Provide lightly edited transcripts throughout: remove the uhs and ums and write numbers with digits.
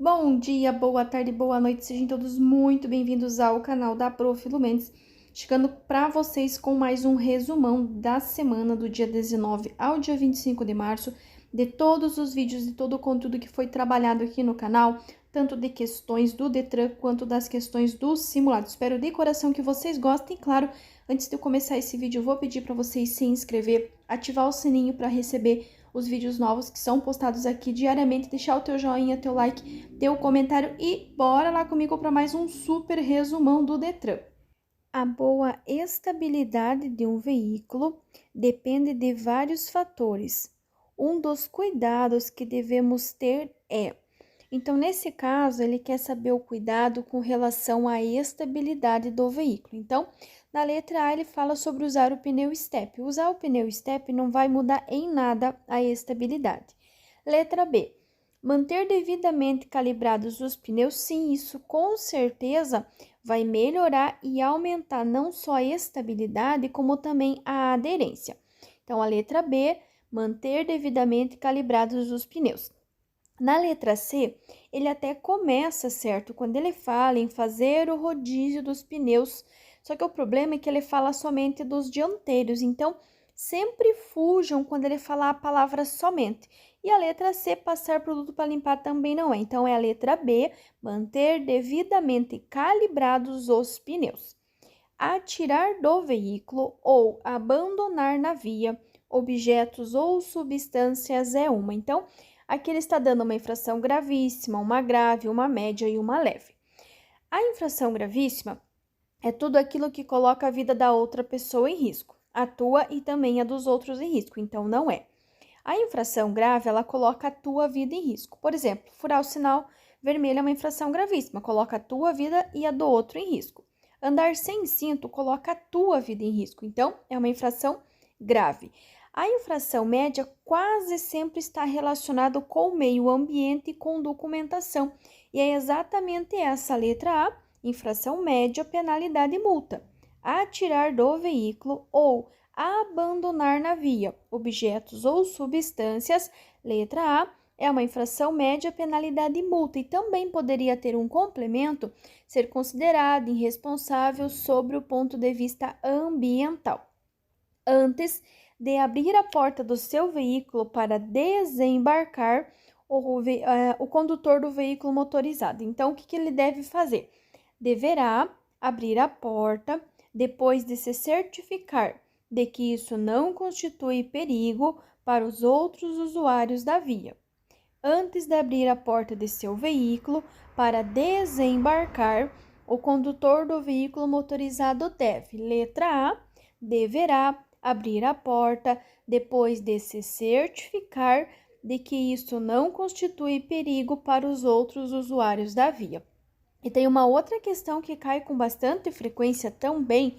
Bom dia, boa tarde, boa noite, sejam todos muito bem-vindos ao canal da Prof. Lu Mendes, chegando para vocês com mais um resumão da semana do dia 19 ao dia 25 de março, de todos os vídeos e todo o conteúdo que foi trabalhado aqui no canal, tanto de questões do Detran quanto das questões do simulado. Espero de coração que vocês gostem. Claro, antes de eu começar esse vídeo, eu vou pedir para vocês se inscrever, ativar o sininho para receber os vídeos novos que são postados aqui diariamente, deixar o teu joinha, teu like, teu comentário e bora lá comigo para mais um super resumão do Detran. A boa estabilidade de um veículo depende de vários fatores. Um dos cuidados que devemos ter é... Então, nesse caso, ele quer saber o cuidado com relação à estabilidade do veículo. Então, na letra A, ele fala sobre usar o pneu step. Usar o pneu step não vai mudar em nada a estabilidade. Letra B. Manter devidamente calibrados os pneus, sim, isso com certeza vai melhorar e aumentar não só a estabilidade, como também a aderência. Então, a letra B, manter devidamente calibrados os pneus. Na letra C, ele até começa, certo? Quando ele fala em fazer o rodízio dos pneus, só que o problema é que ele fala somente dos dianteiros, então sempre fujam quando ele falar a palavra somente. E a letra C, passar produto para limpar, também não é. Então, é a letra B, manter devidamente calibrados os pneus. Atirar do veículo ou abandonar na via objetos ou substâncias é uma. Então, aqui ele está dando uma infração gravíssima, uma grave, uma média e uma leve. A infração gravíssima é tudo aquilo que coloca a vida da outra pessoa em risco, a tua e também a dos outros em risco, então não é. A infração grave, ela coloca a tua vida em risco. Por exemplo, furar o sinal vermelho é uma infração gravíssima, coloca a tua vida e a do outro em risco. Andar sem cinto coloca a tua vida em risco, então é uma infração grave. A infração média quase sempre está relacionada com o meio ambiente e com documentação. E é exatamente essa letra A, infração média, penalidade e multa. Atirar do veículo ou abandonar na via objetos ou substâncias, letra A, é uma infração média, penalidade e multa. E também poderia ter um complemento, ser considerado irresponsável sobre o ponto de vista ambiental. Antes de abrir a porta do seu veículo para desembarcar o condutor do veículo motorizado. Então, o que ele deve fazer? Deverá abrir a porta depois de se certificar de que isso não constitui perigo para os outros usuários da via. Antes de abrir a porta de seu veículo para desembarcar, o condutor do veículo motorizado deve, letra A, deverá abrir a porta depois de se certificar de que isso não constitui perigo para os outros usuários da via. E tem uma outra questão que cai com bastante frequência também,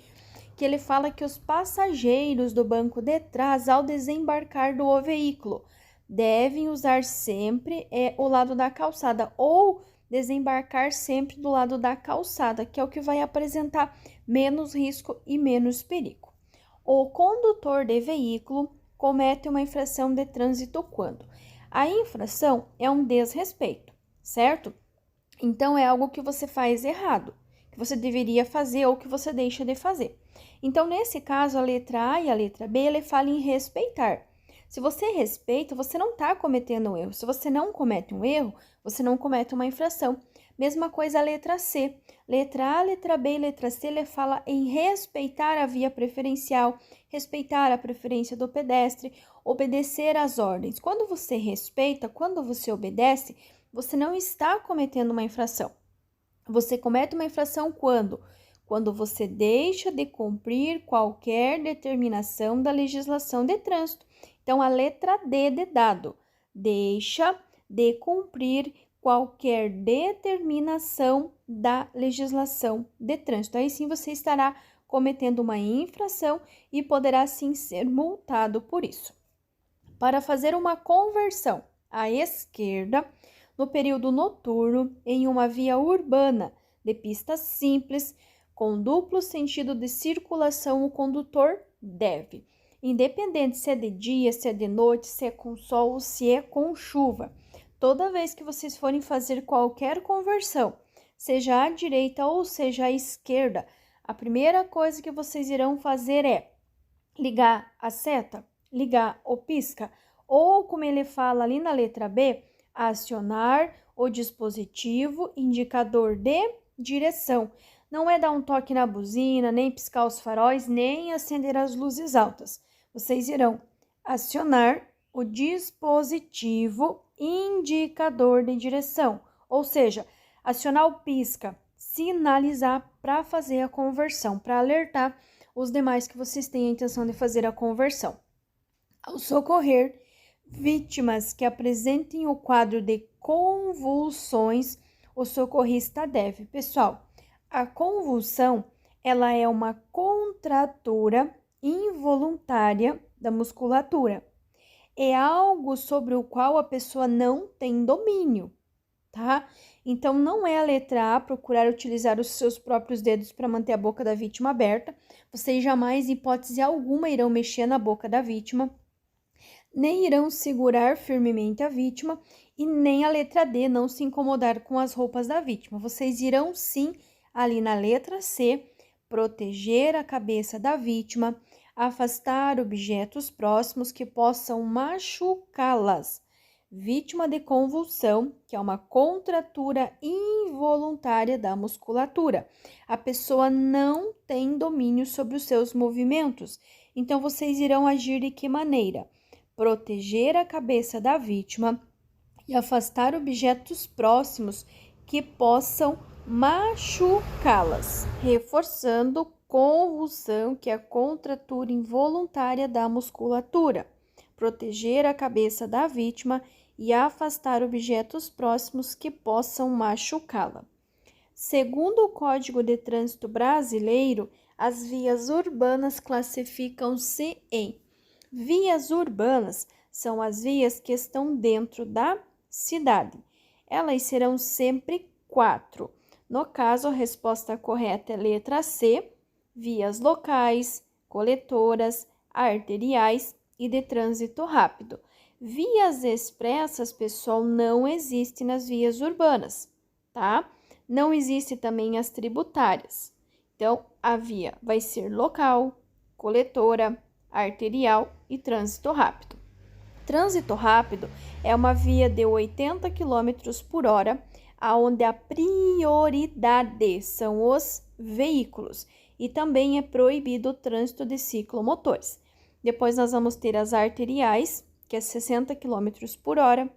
que ele fala que os passageiros do banco de trás, ao desembarcar do veículo, devem usar sempre o lado da calçada ou desembarcar sempre do lado da calçada, que é o que vai apresentar menos risco e menos perigo. O condutor de veículo comete uma infração de trânsito quando a infração é um desrespeito, certo? Então, é algo que você faz errado, que você deveria fazer ou que você deixa de fazer. Então, nesse caso, a letra A e a letra B, ele fala em respeitar. Se você respeita, você não está cometendo um erro. Se você não comete um erro, você não comete uma infração. Mesma coisa a letra C. Letra A, letra B e letra C, ele fala em respeitar a via preferencial, respeitar a preferência do pedestre, obedecer às ordens. Quando você respeita, quando você obedece, você não está cometendo uma infração. Você comete uma infração quando? Quando você deixa de cumprir qualquer determinação da legislação de trânsito. Então, a letra D de dado, deixa de cumprir qualquer determinação da legislação de trânsito. Aí sim você estará cometendo uma infração e poderá sim ser multado por isso. Para fazer uma conversão à esquerda, no período noturno, em uma via urbana de pista simples, com duplo sentido de circulação, o condutor deve, independente se é de dia, se é de noite, se é com sol ou se é com chuva, Toda vez que vocês forem fazer qualquer conversão, seja à direita ou seja à esquerda, a primeira coisa que vocês irão fazer é ligar a seta, ligar o pisca, ou como ele fala ali na letra B, acionar o dispositivo indicador de direção. Não é dar um toque na buzina, nem piscar os faróis, nem acender as luzes altas. Vocês irão acionar o dispositivo indicador de direção, ou seja, acionar o pisca, sinalizar para fazer a conversão, para alertar os demais que vocês têm a intenção de fazer a conversão. Ao socorrer vítimas que apresentem o quadro de convulsões, o socorrista deve. Pessoal, a convulsão, ela é uma contratura involuntária da musculatura. É algo sobre o qual a pessoa não tem domínio, tá? Então, não é a letra A procurar utilizar os seus próprios dedos para manter a boca da vítima aberta. Vocês jamais, em hipótese alguma, irão mexer na boca da vítima, nem irão segurar firmemente a vítima e nem a letra D, não se incomodar com as roupas da vítima. Vocês irão sim, ali na letra C, proteger a cabeça da vítima, afastar objetos próximos que possam machucá-las. Vítima de convulsão, que é uma contratura involuntária da musculatura. A pessoa não tem domínio sobre os seus movimentos. Então, vocês irão agir de que maneira? Proteger a cabeça da vítima e afastar objetos próximos que possam machucá-las. Reforçando convulsão, que é a contratura involuntária da musculatura. Proteger a cabeça da vítima e afastar objetos próximos que possam machucá-la. Segundo o Código de Trânsito Brasileiro, as vias urbanas classificam-se em vias urbanas, são as vias que estão dentro da cidade. Elas serão sempre 4. No caso, a resposta correta é letra C, vias locais, coletoras, arteriais e de trânsito rápido. Vias expressas, pessoal, não existe nas vias urbanas, tá? Não existe também as tributárias. Então, a via vai ser local, coletora, arterial e trânsito rápido. Trânsito rápido é uma via de 80 km por hora, onde a prioridade são os veículos e também é proibido o trânsito de ciclomotores. Depois nós vamos ter as arteriais, que é 60 km por hora,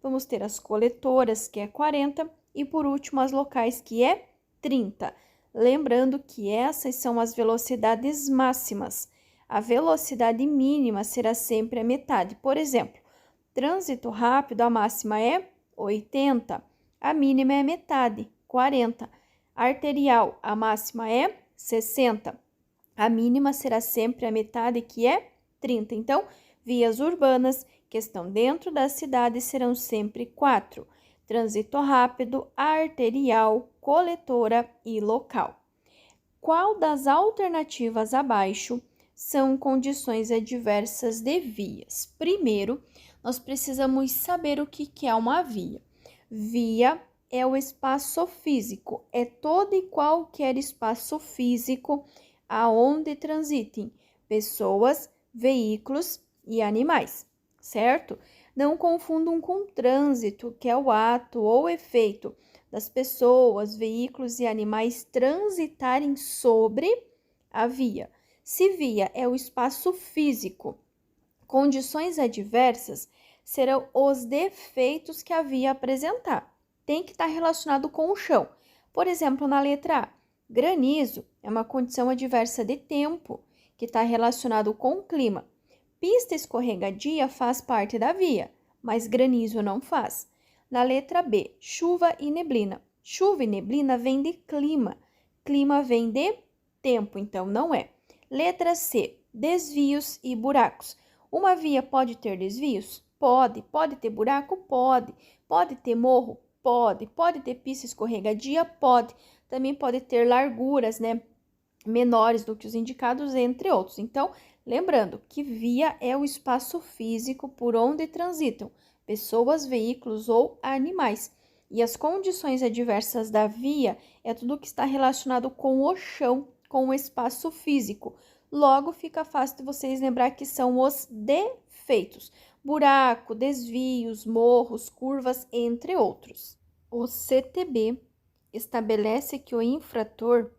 vamos ter as coletoras, que é 40, e por último as locais, que é 30. Lembrando que essas são as velocidades máximas. A velocidade mínima será sempre a metade. Por exemplo, trânsito rápido, a máxima é 80, a mínima é metade, 40. Arterial, a máxima é 60, a mínima será sempre a metade, que é 30. Então, vias urbanas que estão dentro da cidade serão sempre 4. Trânsito rápido, arterial, coletora e local. Qual das alternativas abaixo são condições adversas de vias? Primeiro, nós precisamos saber o que é uma via. Via é o espaço físico, é todo e qualquer espaço físico aonde transitem pessoas, veículos e animais, certo? Não confundam com trânsito, que é o ato ou efeito das pessoas, veículos e animais transitarem sobre a via. Se via é o espaço físico, condições adversas serão os defeitos que a via apresentar. Tem que estar relacionado com o chão. Por exemplo, na letra A, granizo é uma condição adversa de tempo, que está relacionado com o clima. Pista escorregadia faz parte da via, mas granizo não faz. Na letra B, chuva e neblina. Chuva e neblina vem de clima. Clima vem de tempo, então não é. Letra C, desvios e buracos. Uma via pode ter desvios? Pode. Pode ter buraco? Pode. Pode ter morro? Pode. Pode ter pista escorregadia? Pode. Também pode ter larguras, né, menores do que os indicados, entre outros. Então, lembrando que via é o espaço físico por onde transitam pessoas, veículos ou animais. E as condições adversas da via é tudo que está relacionado com o chão, com o espaço físico. Logo, fica fácil de vocês lembrar que são os defeitos: buraco, desvios, morros, curvas, entre outros. O CTB estabelece que o infrator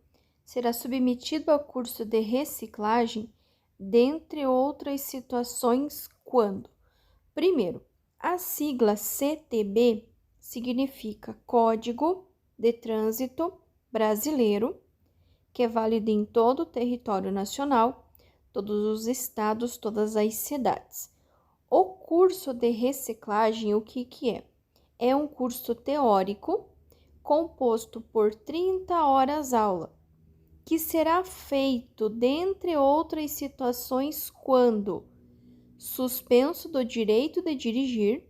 será submetido ao curso de reciclagem, dentre outras situações, quando: primeiro, a sigla CTB significa Código de Trânsito Brasileiro, que é válido em todo o território nacional, todos os estados, todas as cidades. O curso de reciclagem, o que é? É um curso teórico composto por 30 horas aula, que será feito, dentre outras situações, quando suspenso do direito de dirigir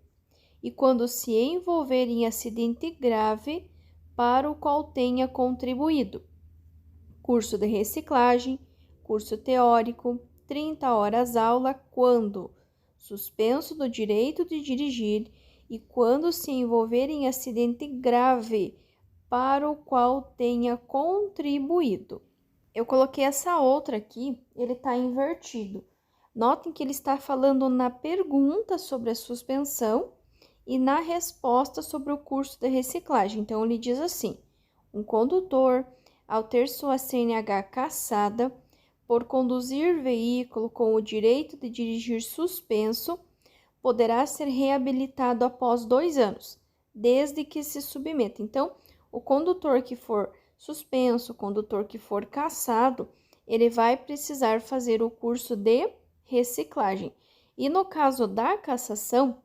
e quando se envolver em acidente grave para o qual tenha contribuído. Curso de reciclagem, curso teórico, 30 horas aula, quando suspenso do direito de dirigir e quando se envolver em acidente grave para o qual tenha contribuído. Eu coloquei essa outra aqui, ele está invertido. Notem que ele está falando na pergunta sobre a suspensão e na resposta sobre o curso de reciclagem. Então, ele diz assim: um condutor, ao ter sua CNH cassada por conduzir veículo com o direito de dirigir suspenso, poderá ser reabilitado após 2 anos, desde que se submeta. Então, o condutor que for suspenso, o condutor que for cassado, ele vai precisar fazer o curso de reciclagem. E no caso da cassação,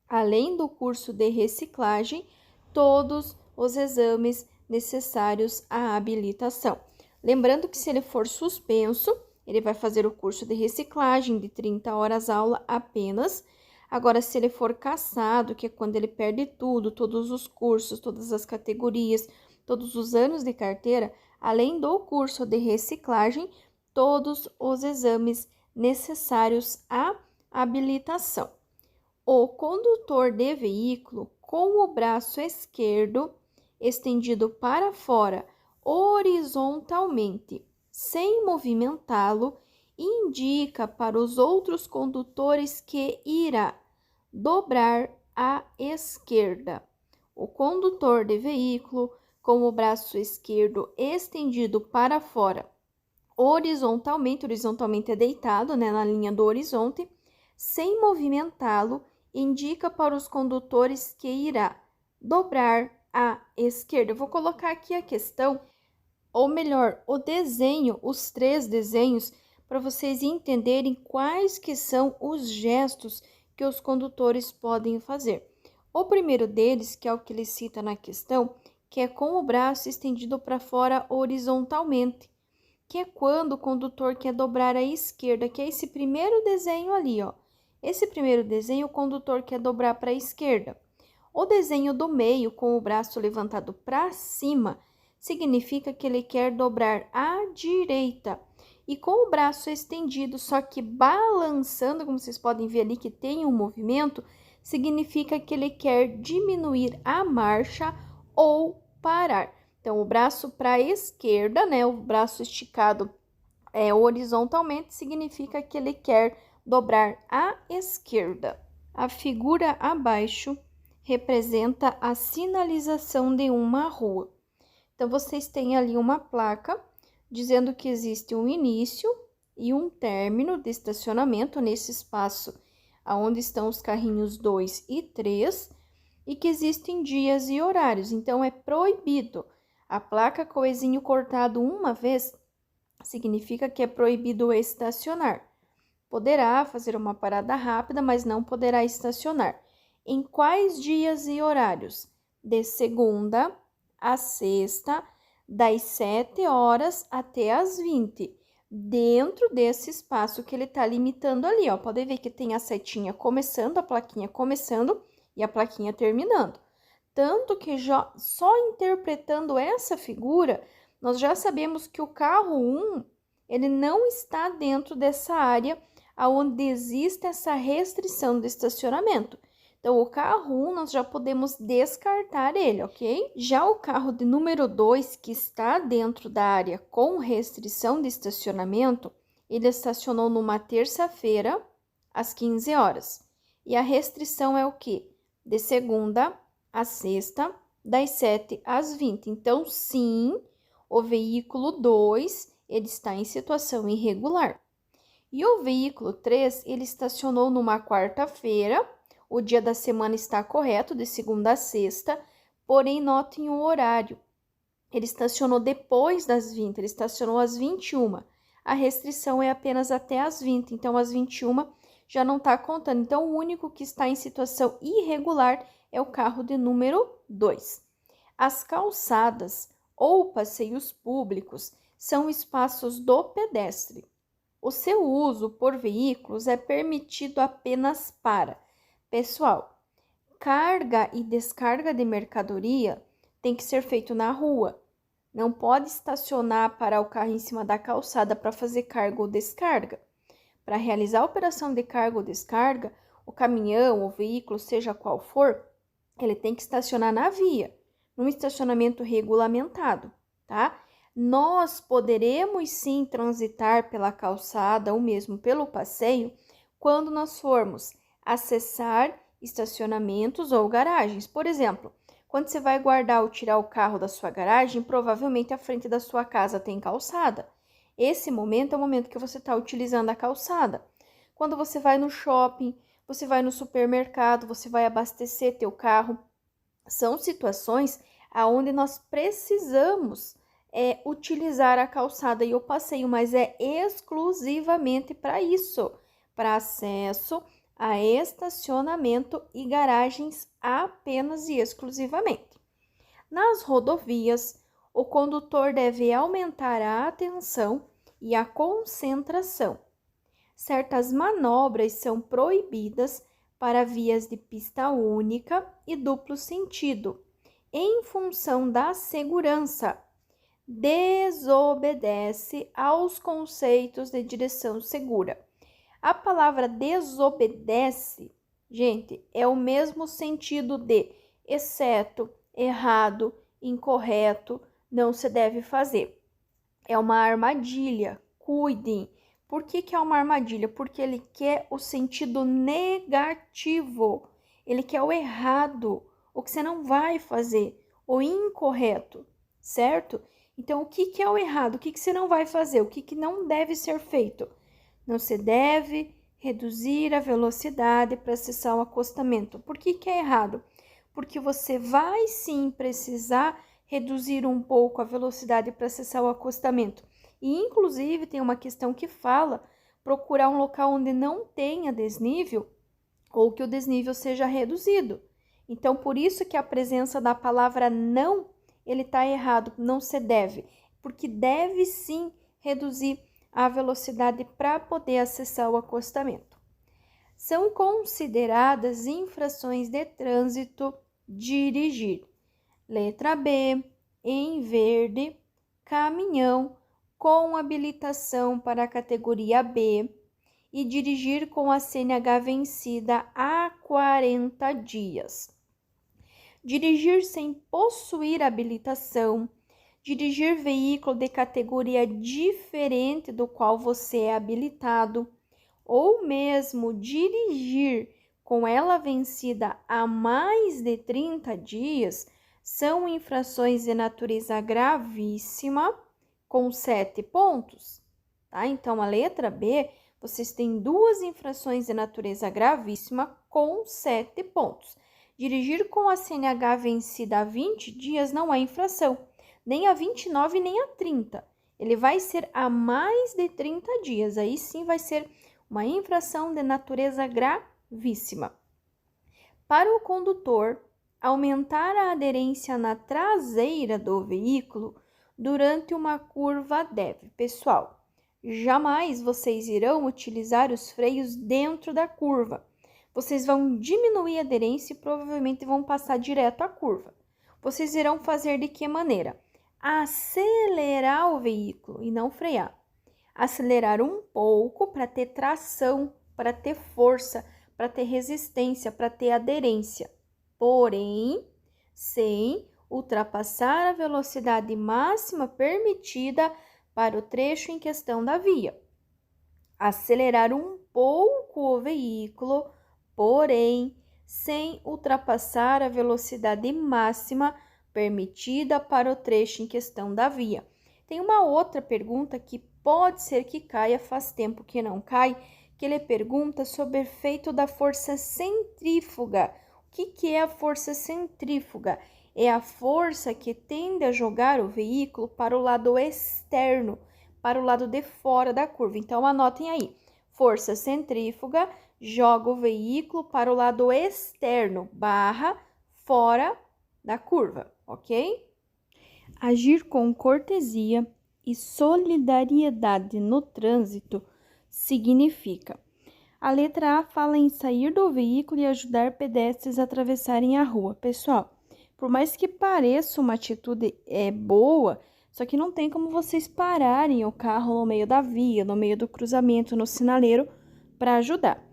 além do curso de reciclagem, todos os exames necessários à habilitação. Lembrando que se ele for suspenso, ele vai fazer o curso de reciclagem de 30 horas aula apenas. Agora, se ele for cassado, que é quando ele perde tudo, todos os cursos, todas as categorias, todos os anos de carteira, além do curso de reciclagem, todos os exames necessários à habilitação. O condutor de veículo com o braço esquerdo estendido para fora horizontalmente, sem movimentá-lo, indica para os outros condutores que irá dobrar à esquerda. O condutor de veículo com o braço esquerdo estendido para fora horizontalmente é deitado, na linha do horizonte, sem movimentá-lo, indica para os condutores que irá dobrar à esquerda. Eu vou colocar aqui a questão, ou melhor, o desenho, os 3 desenhos, para vocês entenderem quais que são os gestos que os condutores podem fazer. O primeiro deles, que é o que ele cita na questão, que é com o braço estendido para fora horizontalmente, que é quando o condutor quer dobrar à esquerda, que é esse primeiro desenho ali, ó. Esse primeiro desenho, o condutor quer dobrar para a esquerda. O desenho do meio, com o braço levantado para cima, significa que ele quer dobrar à direita. E com o braço estendido, só que balançando, como vocês podem ver ali que tem um movimento, significa que ele quer diminuir a marcha ou parar. Então, o braço para a esquerda, o braço esticado horizontalmente, significa que ele quer dobrar à esquerda. A figura abaixo representa a sinalização de uma rua. Então, vocês têm ali uma placa dizendo que existe um início e um término de estacionamento nesse espaço onde estão os carrinhos 2 e 3 e que existem dias e horários. Então, é proibido. A placa com o exinho cortado uma vez significa que é proibido estacionar. Poderá fazer uma parada rápida, mas não poderá estacionar. Em quais dias e horários? De segunda a sexta, das 7 horas até as 20, dentro desse espaço que ele está limitando ali, ó. Pode ver que tem a setinha começando, a plaquinha começando e a plaquinha terminando. Tanto que já, só interpretando essa figura, nós já sabemos que o carro 1, ele não está dentro dessa área onde existe essa restrição de estacionamento. Então, o carro 1, nós já podemos descartar ele, ok? Já o carro de número 2, que está dentro da área com restrição de estacionamento, ele estacionou numa terça-feira, às 15 horas. E a restrição é o quê? De segunda a sexta, das 7 às 20. Então, sim, o veículo 2, ele está em situação irregular. E o veículo 3, ele estacionou numa quarta-feira, o dia da semana está correto, de segunda a sexta, porém notem o horário. Ele estacionou depois das 20, ele estacionou às 21. A restrição é apenas até às 20, então às 21 já não está contando. Então, o único que está em situação irregular é o carro de número 2. As calçadas ou passeios públicos são espaços do pedestre. O seu uso por veículos é permitido apenas para, pessoal, carga e descarga de mercadoria tem que ser feito na rua. Não pode estacionar, parar o carro em cima da calçada para fazer carga ou descarga. Para realizar a operação de carga ou descarga, o caminhão, o veículo, seja qual for, ele tem que estacionar na via, num estacionamento regulamentado, tá? Nós poderemos sim transitar pela calçada ou mesmo pelo passeio quando nós formos acessar estacionamentos ou garagens. Por exemplo, quando você vai guardar ou tirar o carro da sua garagem, provavelmente à frente da sua casa tem calçada. Esse momento é o momento que você está utilizando a calçada. Quando você vai no shopping, você vai no supermercado, você vai abastecer teu carro. São situações onde nós precisamos utilizar a calçada e o passeio, mas é exclusivamente para isso, para acesso a estacionamento e garagens apenas e exclusivamente. Nas rodovias, o condutor deve aumentar a atenção e a concentração. Certas manobras são proibidas para vias de pista única e duplo sentido, em função da segurança. Desobedece aos conceitos de direção segura. A palavra desobedece, gente, é o mesmo sentido de exceto, errado, incorreto, não se deve fazer. É uma armadilha, cuidem. Por que é uma armadilha? Porque ele quer o sentido negativo, ele quer o errado, o que você não vai fazer, o incorreto, certo? Então, o que é o errado? O que você não vai fazer? O que não deve ser feito? Não se deve reduzir a velocidade para acessar o acostamento. Por que é errado? Porque você vai sim precisar reduzir um pouco a velocidade para acessar o acostamento. E, inclusive, tem uma questão que fala procurar um local onde não tenha desnível ou que o desnível seja reduzido. Então, por isso que a presença da palavra não, ele está errado, não se deve, porque deve sim reduzir a velocidade para poder acessar o acostamento. São consideradas infrações de trânsito dirigir. Letra B, em verde, caminhão com habilitação para a categoria B e dirigir com a CNH vencida há 40 dias. Dirigir sem possuir habilitação, dirigir veículo de categoria diferente do qual você é habilitado, ou mesmo dirigir com ela vencida há mais de 30 dias, são infrações de natureza gravíssima, com 7 pontos, tá? Então, a letra B, vocês têm duas infrações de natureza gravíssima com 7 pontos. Dirigir com a CNH vencida há 20 dias não é infração, nem a 29 nem a 30. Ele vai ser a mais de 30 dias, aí sim vai ser uma infração de natureza gravíssima. Para o condutor, aumentar a aderência na traseira do veículo durante uma curva deve. Pessoal, jamais vocês irão utilizar os freios dentro da curva. Vocês vão diminuir a aderência e provavelmente vão passar direto à curva. Vocês irão fazer de que maneira? Acelerar o veículo e não frear. Acelerar um pouco para ter tração, para ter força, para ter resistência, para ter aderência. Porém, sem ultrapassar a velocidade máxima permitida para o trecho em questão da via. Acelerar um pouco o veículo, porém, sem ultrapassar a velocidade máxima permitida para o trecho em questão da via. Tem uma outra pergunta que pode ser que caia, faz tempo que não cai, que ele pergunta sobre o efeito da força centrífuga. O que é a força centrífuga? É a força que tende a jogar o veículo para o lado externo, para o lado de fora da curva. Então, anotem aí. Força centrífuga joga o veículo para o lado externo, barra fora da curva, ok? Agir com cortesia e solidariedade no trânsito significa: a letra A fala em sair do veículo e ajudar pedestres a atravessarem a rua. Pessoal, por mais que pareça uma atitude boa, só que não tem como vocês pararem o carro no meio da via, no meio do cruzamento, no sinaleiro, para ajudar.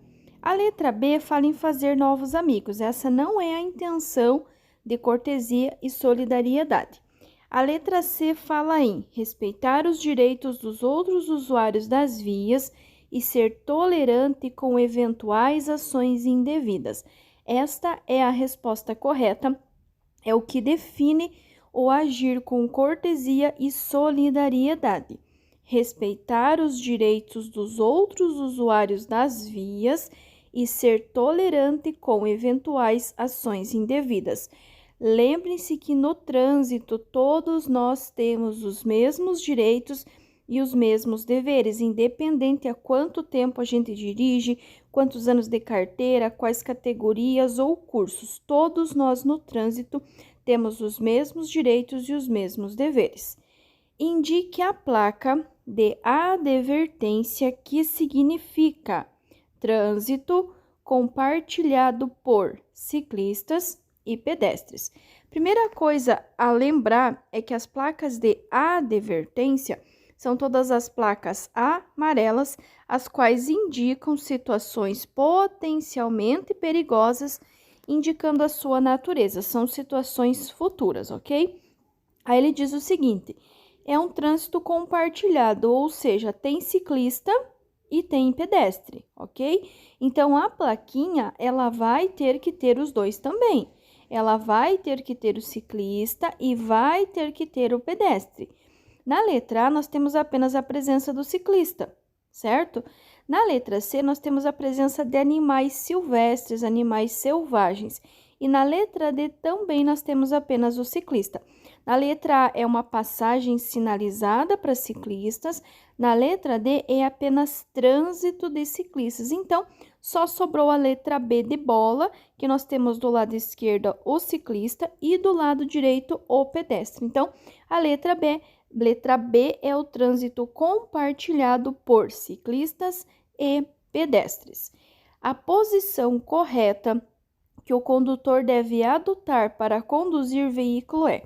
A letra B fala em fazer novos amigos. Essa não é a intenção de cortesia e solidariedade. A letra C fala em respeitar os direitos dos outros usuários das vias e ser tolerante com eventuais ações indevidas. Esta é a resposta correta, é o que define o agir com cortesia e solidariedade. Respeitar os direitos dos outros usuários das vias e ser tolerante com eventuais ações indevidas. Lembrem-se que no trânsito todos nós temos os mesmos direitos e os mesmos deveres, independente a quanto tempo a gente dirige, quantos anos de carteira, quais categorias ou cursos. Todos nós no trânsito temos os mesmos direitos e os mesmos deveres. Indique a placa de advertência que significa trânsito compartilhado por ciclistas e pedestres. Primeira coisa a lembrar é que as placas de advertência são todas as placas amarelas, as quais indicam situações potencialmente perigosas, indicando a sua natureza. São situações futuras, ok? Aí ele diz o seguinte: é um trânsito compartilhado, ou seja, tem ciclista e tem pedestre, ok? Então, a plaquinha, ela vai ter que ter os dois também. Ela vai ter que ter o ciclista e vai ter que ter o pedestre. Na letra A, nós temos apenas a presença do ciclista, certo? Na letra C, nós temos a presença de animais silvestres, animais selvagens. E na letra D também nós temos apenas o ciclista. Na letra A é uma passagem sinalizada para ciclistas, na letra D é apenas trânsito de ciclistas. Então, só sobrou a letra B de bola, que nós temos do lado esquerdo o ciclista e do lado direito o pedestre. Então, a letra B é o trânsito compartilhado por ciclistas e pedestres. A posição correta que o condutor deve adotar para conduzir veículo é: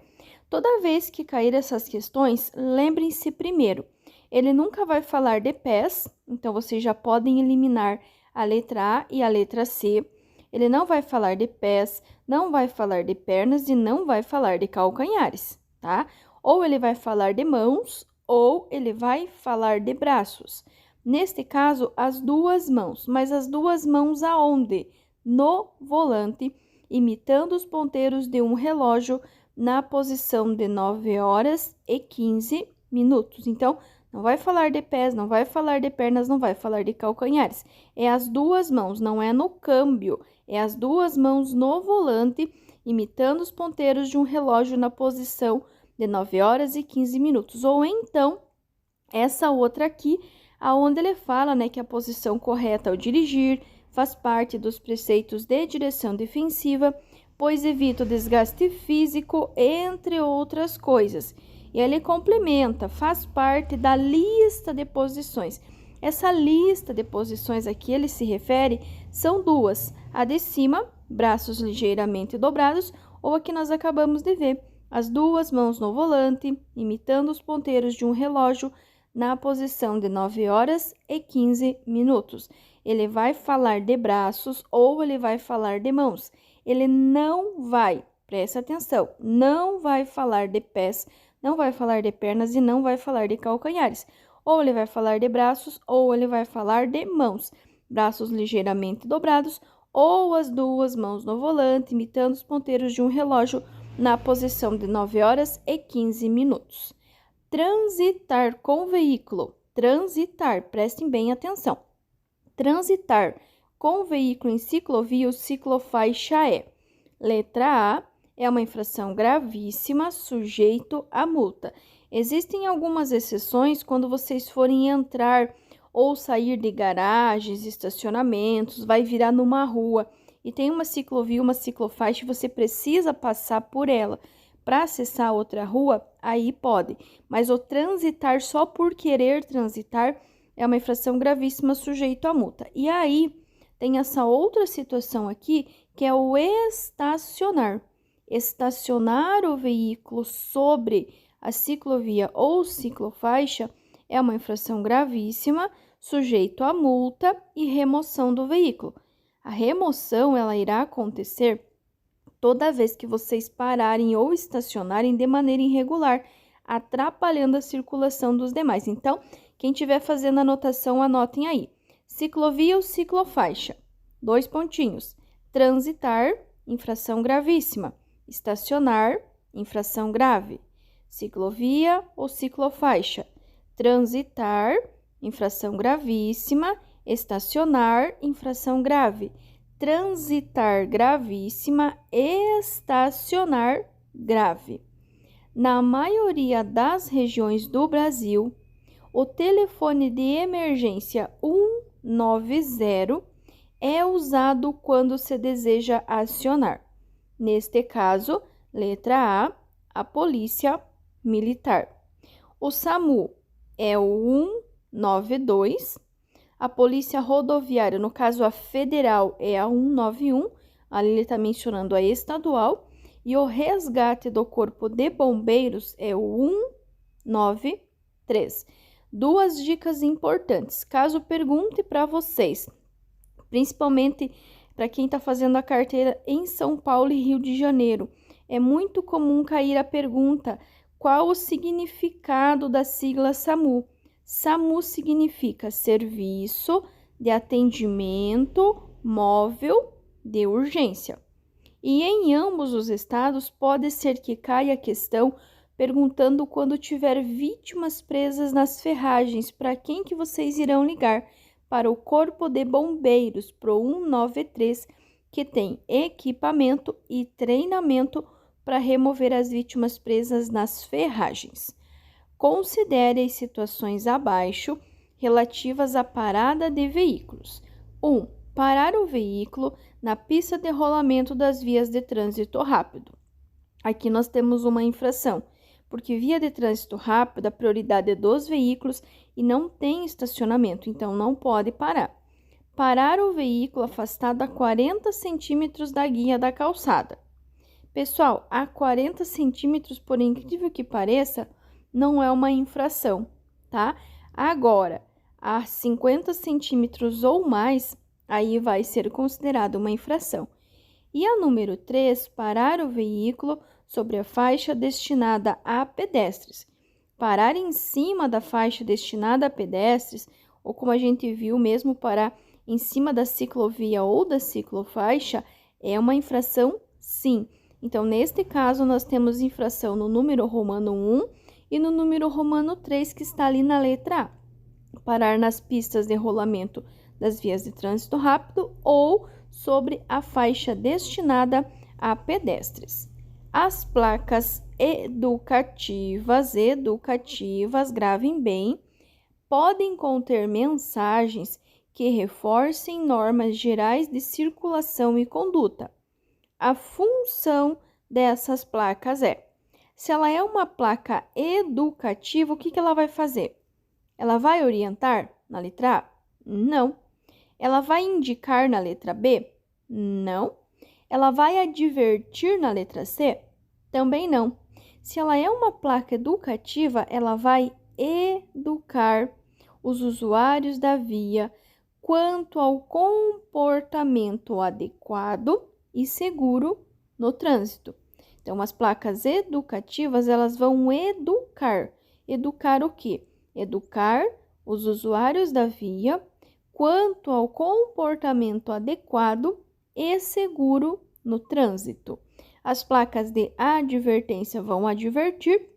toda vez que cair essas questões, lembrem-se primeiro, ele nunca vai falar de pés, então vocês já podem eliminar a letra A e a letra C. Ele não vai falar de pés, não vai falar de pernas e não vai falar de calcanhares, tá? Ou ele vai falar de mãos, ou ele vai falar de braços. Neste caso, as duas mãos. Mas as duas mãos aonde? No volante, imitando os ponteiros de um relógio na posição de 9h15. Então, não vai falar de pés, não vai falar de pernas, não vai falar de calcanhares. É as duas mãos, não é no câmbio. É as duas mãos no volante, imitando os ponteiros de um relógio na posição de 9h15. Ou então, essa outra aqui, aonde ele fala, né, que a posição correta ao dirigir faz parte dos preceitos de direção defensiva, pois evita o desgaste físico, entre outras coisas. E ele complementa, faz parte da lista de posições. Essa lista de posições aqui, ele se refere, são duas. A de cima, braços ligeiramente dobrados, ou a que nós acabamos de ver, as duas mãos no volante, imitando os ponteiros de um relógio na posição de 9h15. Ele vai falar de braços ou ele vai falar de mãos. Ele não vai, presta atenção, não vai falar de pés, não vai falar de pernas e não vai falar de calcanhares. Ou ele vai falar de braços ou ele vai falar de mãos. Braços ligeiramente dobrados ou as duas mãos no volante, imitando os ponteiros de um relógio na posição de 9 horas e 15 minutos. Transitar com veículo. Transitar, prestem bem atenção. Transitar com veículo em ciclovia ou ciclofaixa é: letra A, é uma infração gravíssima, sujeito a multa. Existem algumas exceções quando vocês forem entrar ou sair de garagens, estacionamentos, vai virar numa rua e tem uma ciclovia, uma ciclofaixa e você precisa passar por ela para acessar outra rua, aí pode. Mas o transitar só por querer transitar é uma infração gravíssima, sujeito a multa. E aí tem essa outra situação aqui, que é o estacionar. Estacionar o veículo sobre a ciclovia ou ciclofaixa é uma infração gravíssima, sujeito a multa e remoção do veículo. A remoção, ela irá acontecer toda vez que vocês pararem ou estacionarem de maneira irregular, atrapalhando a circulação dos demais. Então, quem estiver fazendo anotação, anotem aí. Ciclovia ou ciclofaixa? 2 pontinhos. Transitar, infração gravíssima. Estacionar, infração grave. Ciclovia ou ciclofaixa? Transitar, infração gravíssima. Estacionar, infração grave. Transitar, gravíssima. Estacionar, grave. Na maioria das regiões do Brasil, o telefone de emergência 190 é usado quando se deseja acionar. Neste caso, letra A polícia militar. O SAMU é o 192. A polícia rodoviária, no caso a federal, é a 191. Ali ele está mencionando a estadual. E o resgate do corpo de bombeiros é o 193. 2 dicas importantes, caso pergunte para vocês, principalmente para quem está fazendo a carteira em São Paulo e Rio de Janeiro. É muito comum cair a pergunta: qual o significado da sigla SAMU? SAMU significa Serviço de Atendimento Móvel de Urgência. E em ambos os estados pode ser que caia a questão perguntando quando tiver vítimas presas nas ferragens, para quem que vocês irão ligar? Para o Corpo de Bombeiros, pro 193, que tem equipamento e treinamento para remover as vítimas presas nas ferragens. Considere as situações abaixo relativas à parada de veículos. 1. Parar o veículo na pista de rolamento das vias de trânsito rápido. Aqui nós temos uma infração, porque via de trânsito rápido a prioridade é dos veículos e não tem estacionamento, então não pode parar. Parar o veículo afastado a 40 centímetros da guia da calçada. Pessoal, a 40 centímetros, por incrível que pareça, não é uma infração, tá? Agora, a 50 centímetros ou mais, aí vai ser considerado uma infração. E a número 3, parar o veículo sobre a faixa destinada a pedestres. Parar em cima da faixa destinada a pedestres, ou como a gente viu mesmo, parar em cima da ciclovia ou da ciclofaixa, é uma infração sim. Então, neste caso, nós temos infração no número romano 1 e no número romano 3, que está ali na letra A. Parar nas pistas de rolamento das vias de trânsito rápido ou sobre a faixa destinada a pedestres. As placas educativas, gravem bem, podem conter mensagens que reforcem normas gerais de circulação e conduta. A função dessas placas é: se ela é uma placa educativa, o que ela vai fazer? Ela vai orientar na letra A? Não. Ela vai indicar na letra B? Não. Ela vai advertir na letra C? Também não. Se ela é uma placa educativa, ela vai educar os usuários da via quanto ao comportamento adequado e seguro no trânsito. Então, as placas educativas, elas vão educar. Educar o quê? Educar os usuários da via quanto ao comportamento adequado e seguro no trânsito. As placas de advertência vão advertir,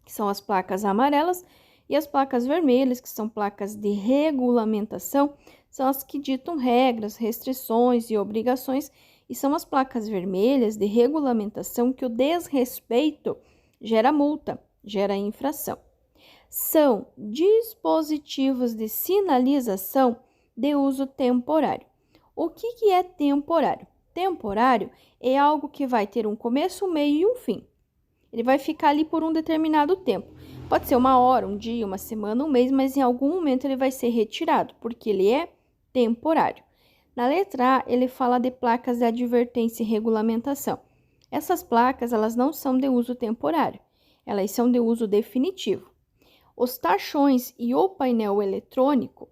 que são as placas amarelas, e as placas vermelhas, que são placas de regulamentação, são as que ditam regras, restrições e obrigações, e são as placas vermelhas de regulamentação que o desrespeito gera multa, gera infração. São dispositivos de sinalização de uso temporário. O que é temporário? Temporário é algo que vai ter um começo, um meio e um fim. Ele vai ficar ali por um determinado tempo. Pode ser uma hora, um dia, uma semana, um mês, mas em algum momento ele vai ser retirado, porque ele é temporário. Na letra A, ele fala de placas de advertência e regulamentação. Essas placas, elas não são de uso temporário, elas são de uso definitivo. Os tachões e o painel eletrônico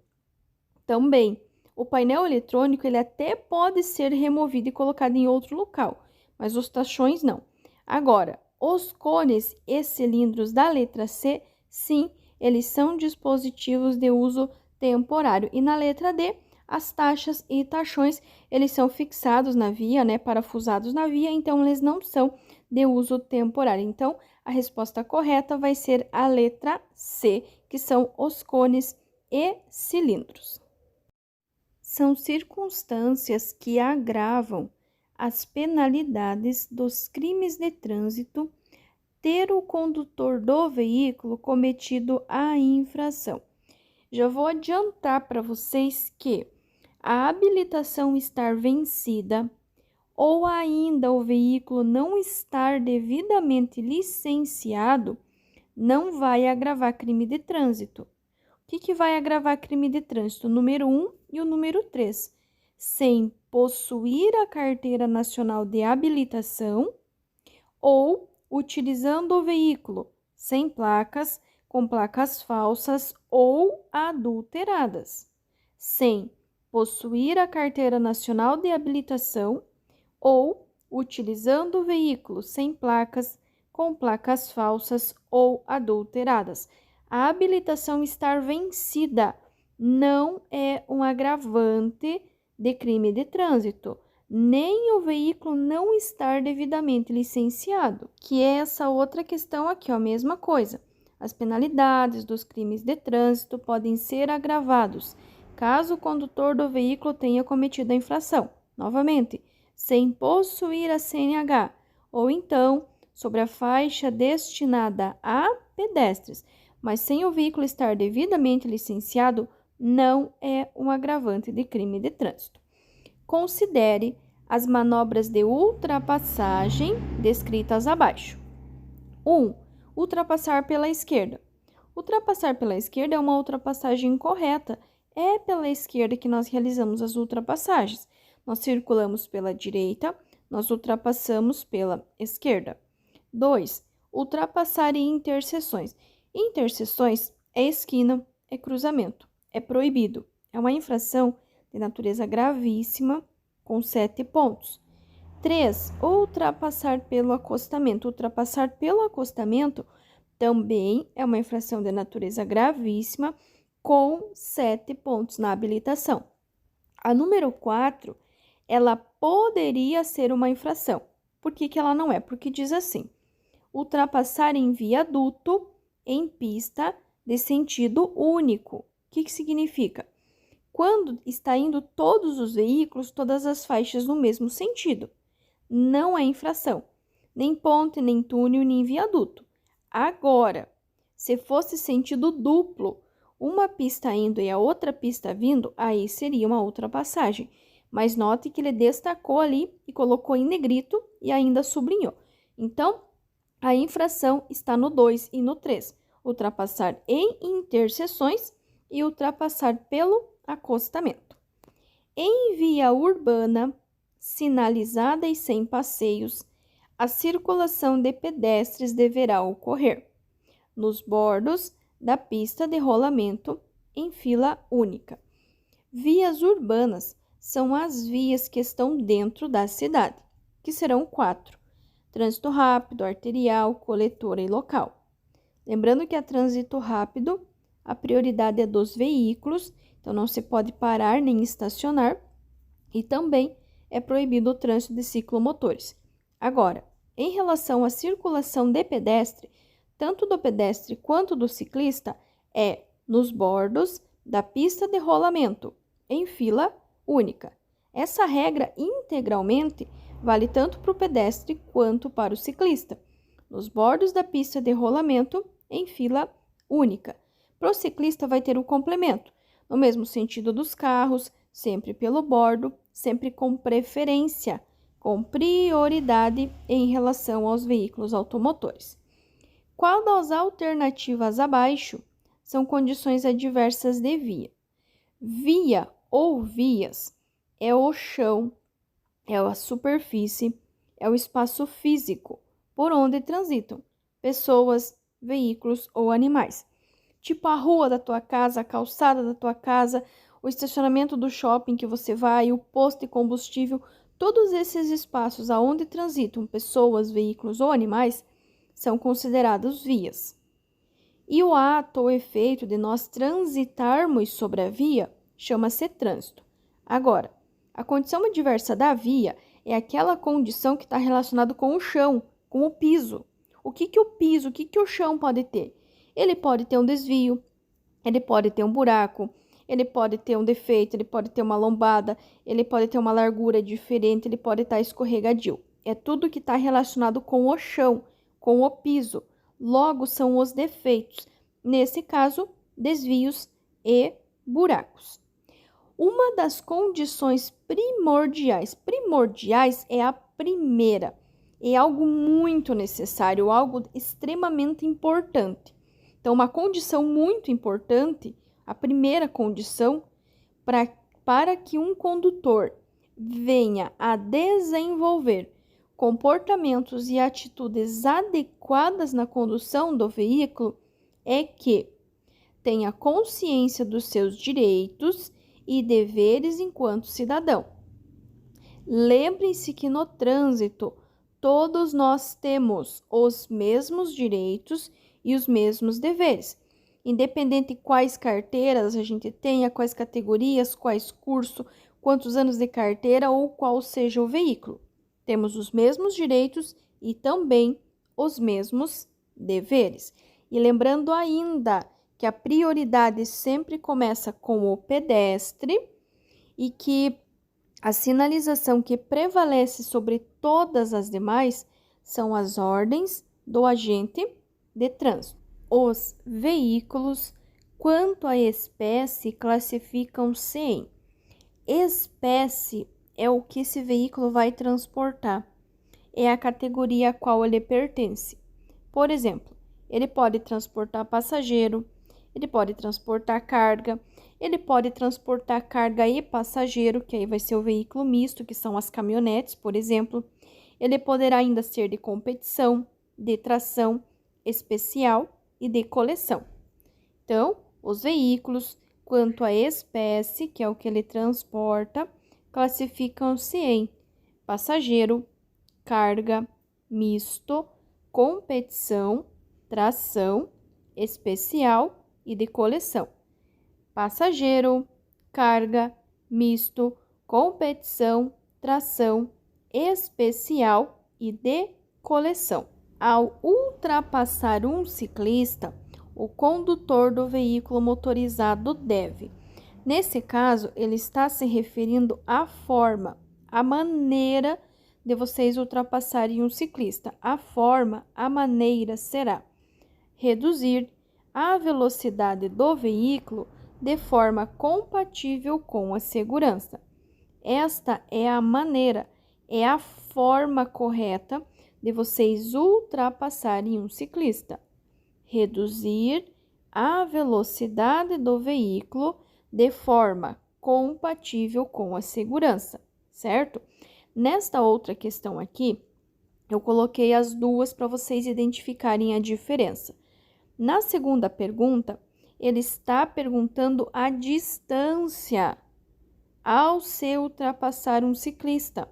também. O painel eletrônico, ele até pode ser removido e colocado em outro local, mas os tachões não. Agora, os cones e cilindros da letra C, sim, eles são dispositivos de uso temporário. E na letra D, as taxas e tachões, eles são fixados na via, parafusados na via, então eles não são de uso temporário. Então, a resposta correta vai ser a letra C, que são os cones e cilindros. São circunstâncias que agravam as penalidades dos crimes de trânsito ter o condutor do veículo cometido a infração. Já vou adiantar para vocês que a habilitação estar vencida ou ainda o veículo não estar devidamente licenciado não vai agravar crime de trânsito. O que vai agravar crime de trânsito? O número 1 e o número 3. Sem possuir a carteira nacional de habilitação ou utilizando o veículo sem placas, com placas falsas ou adulteradas. Sem possuir a carteira nacional de habilitação ou utilizando o veículo sem placas, com placas falsas ou adulteradas. A habilitação estar vencida não é um agravante de crime de trânsito, nem o veículo não estar devidamente licenciado, que é essa outra questão aqui, ó, a mesma coisa. As penalidades dos crimes de trânsito podem ser agravados caso o condutor do veículo tenha cometido a infração, novamente, sem possuir a CNH, ou então sobre a faixa destinada a pedestres, mas sem o veículo estar devidamente licenciado, não é um agravante de crime de trânsito. Considere as manobras de ultrapassagem descritas abaixo. 1. Ultrapassar pela esquerda. Ultrapassar pela esquerda é uma ultrapassagem incorreta. É pela esquerda que nós realizamos as ultrapassagens. Nós circulamos pela direita, nós ultrapassamos pela esquerda. 2. Ultrapassar em interseções. Interseções é esquina, é cruzamento, é proibido. É uma infração de natureza gravíssima, com 7 pontos. 3. Ultrapassar pelo acostamento. Ultrapassar pelo acostamento também é uma infração de natureza gravíssima, com 7 pontos na habilitação. A número 4, ela poderia ser uma infração. Por que ela não é? Porque diz assim: ultrapassar em viaduto em pista de sentido único. O que significa? Quando está indo todos os veículos, todas as faixas no mesmo sentido. Não é infração. Nem ponte, nem túnel, nem viaduto. Agora, se fosse sentido duplo, uma pista indo e a outra pista vindo, aí seria uma ultrapassagem. Mas note que ele destacou ali e colocou em negrito e ainda sublinhou. Então, a infração está no 2 e no 3. Ultrapassar em interseções e ultrapassar pelo acostamento. Em via urbana, sinalizada e sem passeios, a circulação de pedestres deverá ocorrer nos bordos da pista de rolamento em fila única. Vias urbanas são as vias que estão dentro da cidade, que serão 4: trânsito rápido, arterial, coletora e local. Lembrando que a trânsito rápido, a prioridade é dos veículos, então não se pode parar nem estacionar, e também é proibido o trânsito de ciclomotores. Agora, em relação à circulação de pedestre, tanto do pedestre quanto do ciclista, é nos bordos da pista de rolamento, em fila única. Essa regra integralmente vale tanto para o pedestre quanto para o ciclista. Nos bordos da pista de rolamento, em fila única. Para o ciclista vai ter o complemento, no mesmo sentido dos carros, sempre pelo bordo, sempre com preferência, com prioridade em relação aos veículos automotores. Qual das alternativas abaixo são condições adversas de via? Via ou vias é o chão, é a superfície, é o espaço físico por onde transitam pessoas, veículos ou animais. Tipo a rua da tua casa, a calçada da tua casa, o estacionamento do shopping que você vai, o posto de combustível, todos esses espaços aonde transitam pessoas, veículos ou animais são considerados vias. E o ato ou efeito de nós transitarmos sobre a via chama-se trânsito. Agora, a condição adversa da via é aquela condição que está relacionada com o chão, com o piso. O que o piso, o que o chão pode ter? Ele pode ter um desvio, ele pode ter um buraco, ele pode ter um defeito, ele pode ter uma lombada, ele pode ter uma largura diferente, ele pode estar escorregadio. É tudo que está relacionado com o chão, com o piso. Logo, são os defeitos. Nesse caso, desvios e buracos. Uma das condições primordiais é a primeira. É algo muito necessário, algo extremamente importante. Então, uma condição muito importante, a primeira condição, para que um condutor venha a desenvolver comportamentos e atitudes adequadas na condução do veículo, é que tenha consciência dos seus direitos e deveres enquanto cidadão. Lembrem-se que no trânsito, todos nós temos os mesmos direitos e os mesmos deveres, independente de quais carteiras a gente tenha, quais categorias, quais cursos, quantos anos de carteira ou qual seja o veículo. Temos os mesmos direitos e também os mesmos deveres. E lembrando ainda que a prioridade sempre começa com o pedestre e que a sinalização que prevalece sobre todas as demais são as ordens do agente de trânsito. Os veículos, quanto à espécie, classificam-se em: espécie é o que esse veículo vai transportar, é a categoria a qual ele pertence. Por exemplo, ele pode transportar passageiro, ele pode transportar carga, ele pode transportar carga e passageiro, que aí vai ser o veículo misto, que são as caminhonetes, por exemplo. Ele poderá ainda ser de competição, de tração especial e de coleção. Então, os veículos, quanto à espécie, que é o que ele transporta, classificam-se em passageiro, carga, misto, competição, tração especial e de coleção. Passageiro, carga, misto, competição, tração especial e de coleção. Ao ultrapassar um ciclista, o condutor do veículo motorizado deve. Nesse caso, ele está se referindo à forma, à maneira de vocês ultrapassarem um ciclista. A forma, a maneira será reduzir a velocidade do veículo de forma compatível com a segurança. Esta é a maneira, é a forma correta de vocês ultrapassarem um ciclista. Reduzir a velocidade do veículo de forma compatível com a segurança, certo? Nesta outra questão aqui, eu coloquei as duas para vocês identificarem a diferença. Na segunda pergunta, ele está perguntando a distância ao se ultrapassar um ciclista.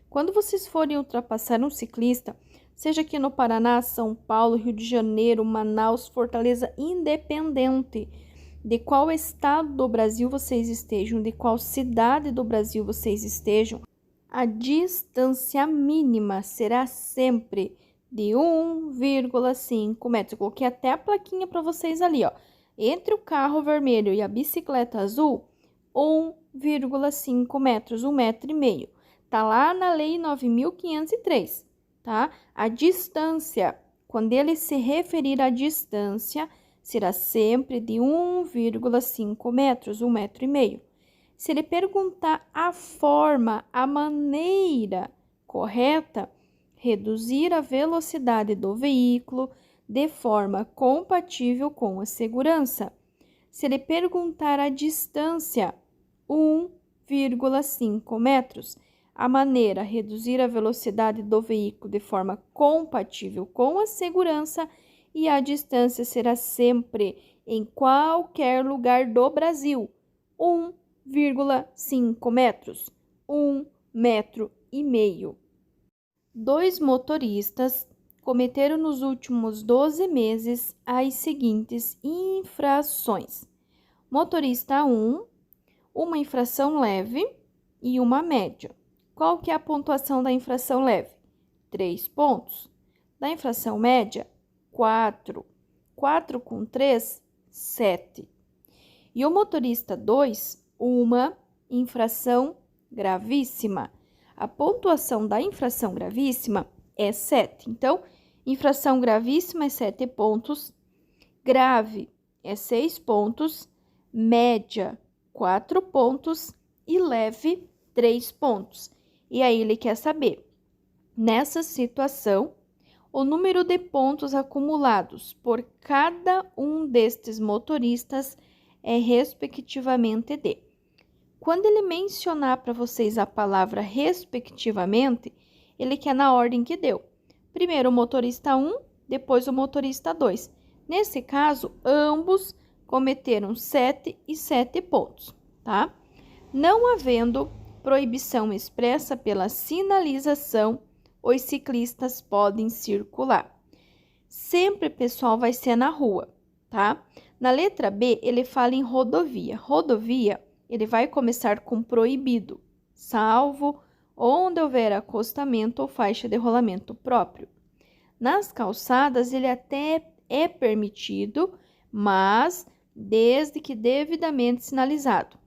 Quando vocês forem ultrapassar um ciclista, seja aqui no Paraná, São Paulo, Rio de Janeiro, Manaus, Fortaleza, independente de qual estado do Brasil vocês estejam, de qual cidade do Brasil vocês estejam, a distância mínima será sempre de 1,5 metros. Eu coloquei até a plaquinha para vocês ali, ó. Entre o carro vermelho e a bicicleta azul, 1,5 metros, 1,5 metros. Tá lá na Lei 9.503, tá? A distância, quando ele se referir à distância, será sempre de 1,5 metros, 1,5 metros. Se ele perguntar a forma, a maneira correta, reduzir a velocidade do veículo de forma compatível com a segurança. Se ele perguntar a distância, 1,5 metros, a maneira reduzir a velocidade do veículo de forma compatível com a segurança, e a distância será sempre em qualquer lugar do Brasil, 1,5 metros, 1,5 metros. Dois motoristas cometeram nos últimos 12 meses as seguintes infrações. Motorista 1, uma infração leve e uma média. Qual que é a pontuação da infração leve? 3 pontos. Da infração média, 4. 4 com 3, 7. E o motorista 2, uma infração gravíssima. A pontuação da infração gravíssima é 7. Então, infração gravíssima é 7 pontos, grave é 6 pontos, média 4 pontos e leve 3 pontos. E aí ele quer saber, nessa situação, o número de pontos acumulados por cada um destes motoristas é respectivamente de. Quando ele mencionar para vocês a palavra respectivamente, ele quer na ordem que deu. Primeiro o motorista 1, depois o motorista 2. Nesse caso, ambos cometeram 7 e 7 pontos, tá? Não havendo proibição expressa pela sinalização, os ciclistas podem circular. Sempre, pessoal, vai ser na rua, tá? Na letra B, ele fala em rodovia. Rodovia, ele vai começar com proibido, salvo onde houver acostamento ou faixa de rolamento próprio. Nas calçadas, ele até é permitido, mas desde que devidamente sinalizado,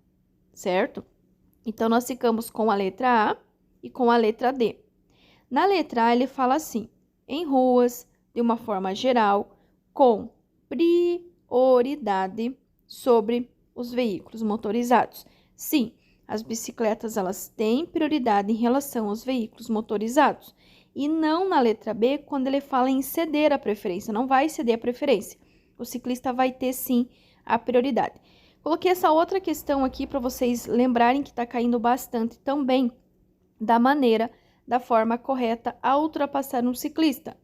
certo? Então, nós ficamos com a letra A e com a letra D. Na letra A, ele fala assim, em ruas, de uma forma geral, com prioridade sobre os veículos motorizados. Sim, as bicicletas elas têm prioridade em relação aos veículos motorizados. E não na letra B, quando ele fala em ceder a preferência. Não vai ceder a preferência. O ciclista vai ter, sim, a prioridade. Coloquei essa outra questão aqui para vocês lembrarem que está caindo bastante também da forma correta a ultrapassar um ciclista,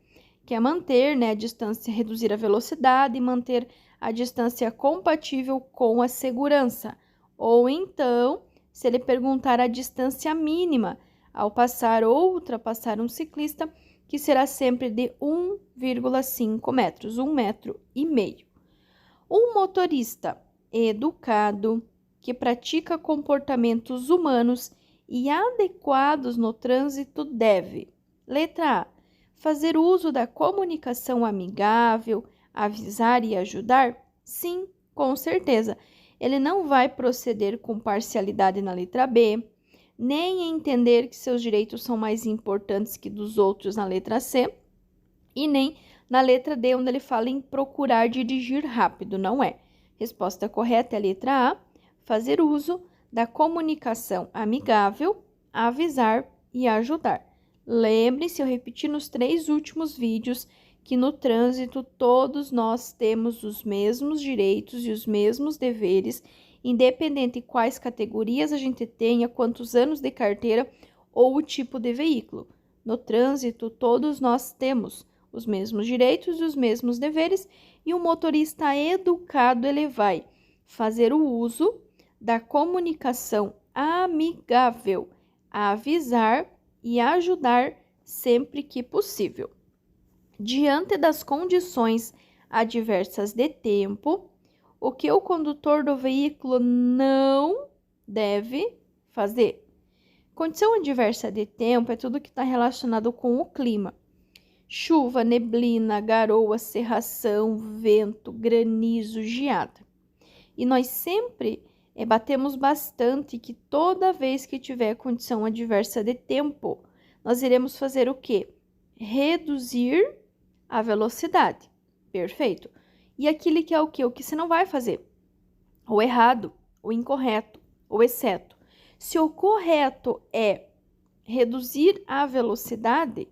que é manter, né, a distância, reduzir a velocidade e manter a distância compatível com a segurança. Ou então, se ele perguntar a distância mínima ao passar ou ultrapassar um ciclista, que será sempre de 1,5 metros, 1,5 metros. Um motorista educado, que pratica comportamentos humanos e adequados no trânsito deve, letra A, fazer uso da comunicação amigável, avisar e ajudar? Sim, com certeza. Ele não vai proceder com parcialidade na letra B, nem entender que seus direitos são mais importantes que dos outros na letra C, e nem na letra D, onde ele fala em procurar dirigir rápido, não é. Resposta correta é a letra A, fazer uso da comunicação amigável, avisar e ajudar. Lembre-se, eu repeti nos 3 últimos vídeos, que no trânsito todos nós temos os mesmos direitos e os mesmos deveres, independente de quais categorias a gente tenha, quantos anos de carteira ou o tipo de veículo. No trânsito, todos nós temos os mesmos direitos e os mesmos deveres, e o motorista educado, ele vai fazer o uso da comunicação amigável, avisar e ajudar sempre que possível. Diante das condições adversas de tempo, o que o condutor do veículo não deve fazer? Condição adversa de tempo é tudo que está relacionado com o clima. Chuva, neblina, garoa, cerração, vento, granizo, geada. E nós sempre batemos bastante que toda vez que tiver condição adversa de tempo, nós iremos fazer o quê? Reduzir a velocidade. Perfeito. E aquilo que é o quê? O que você não vai fazer? O errado, o incorreto, o exceto. Se o correto é reduzir a velocidade,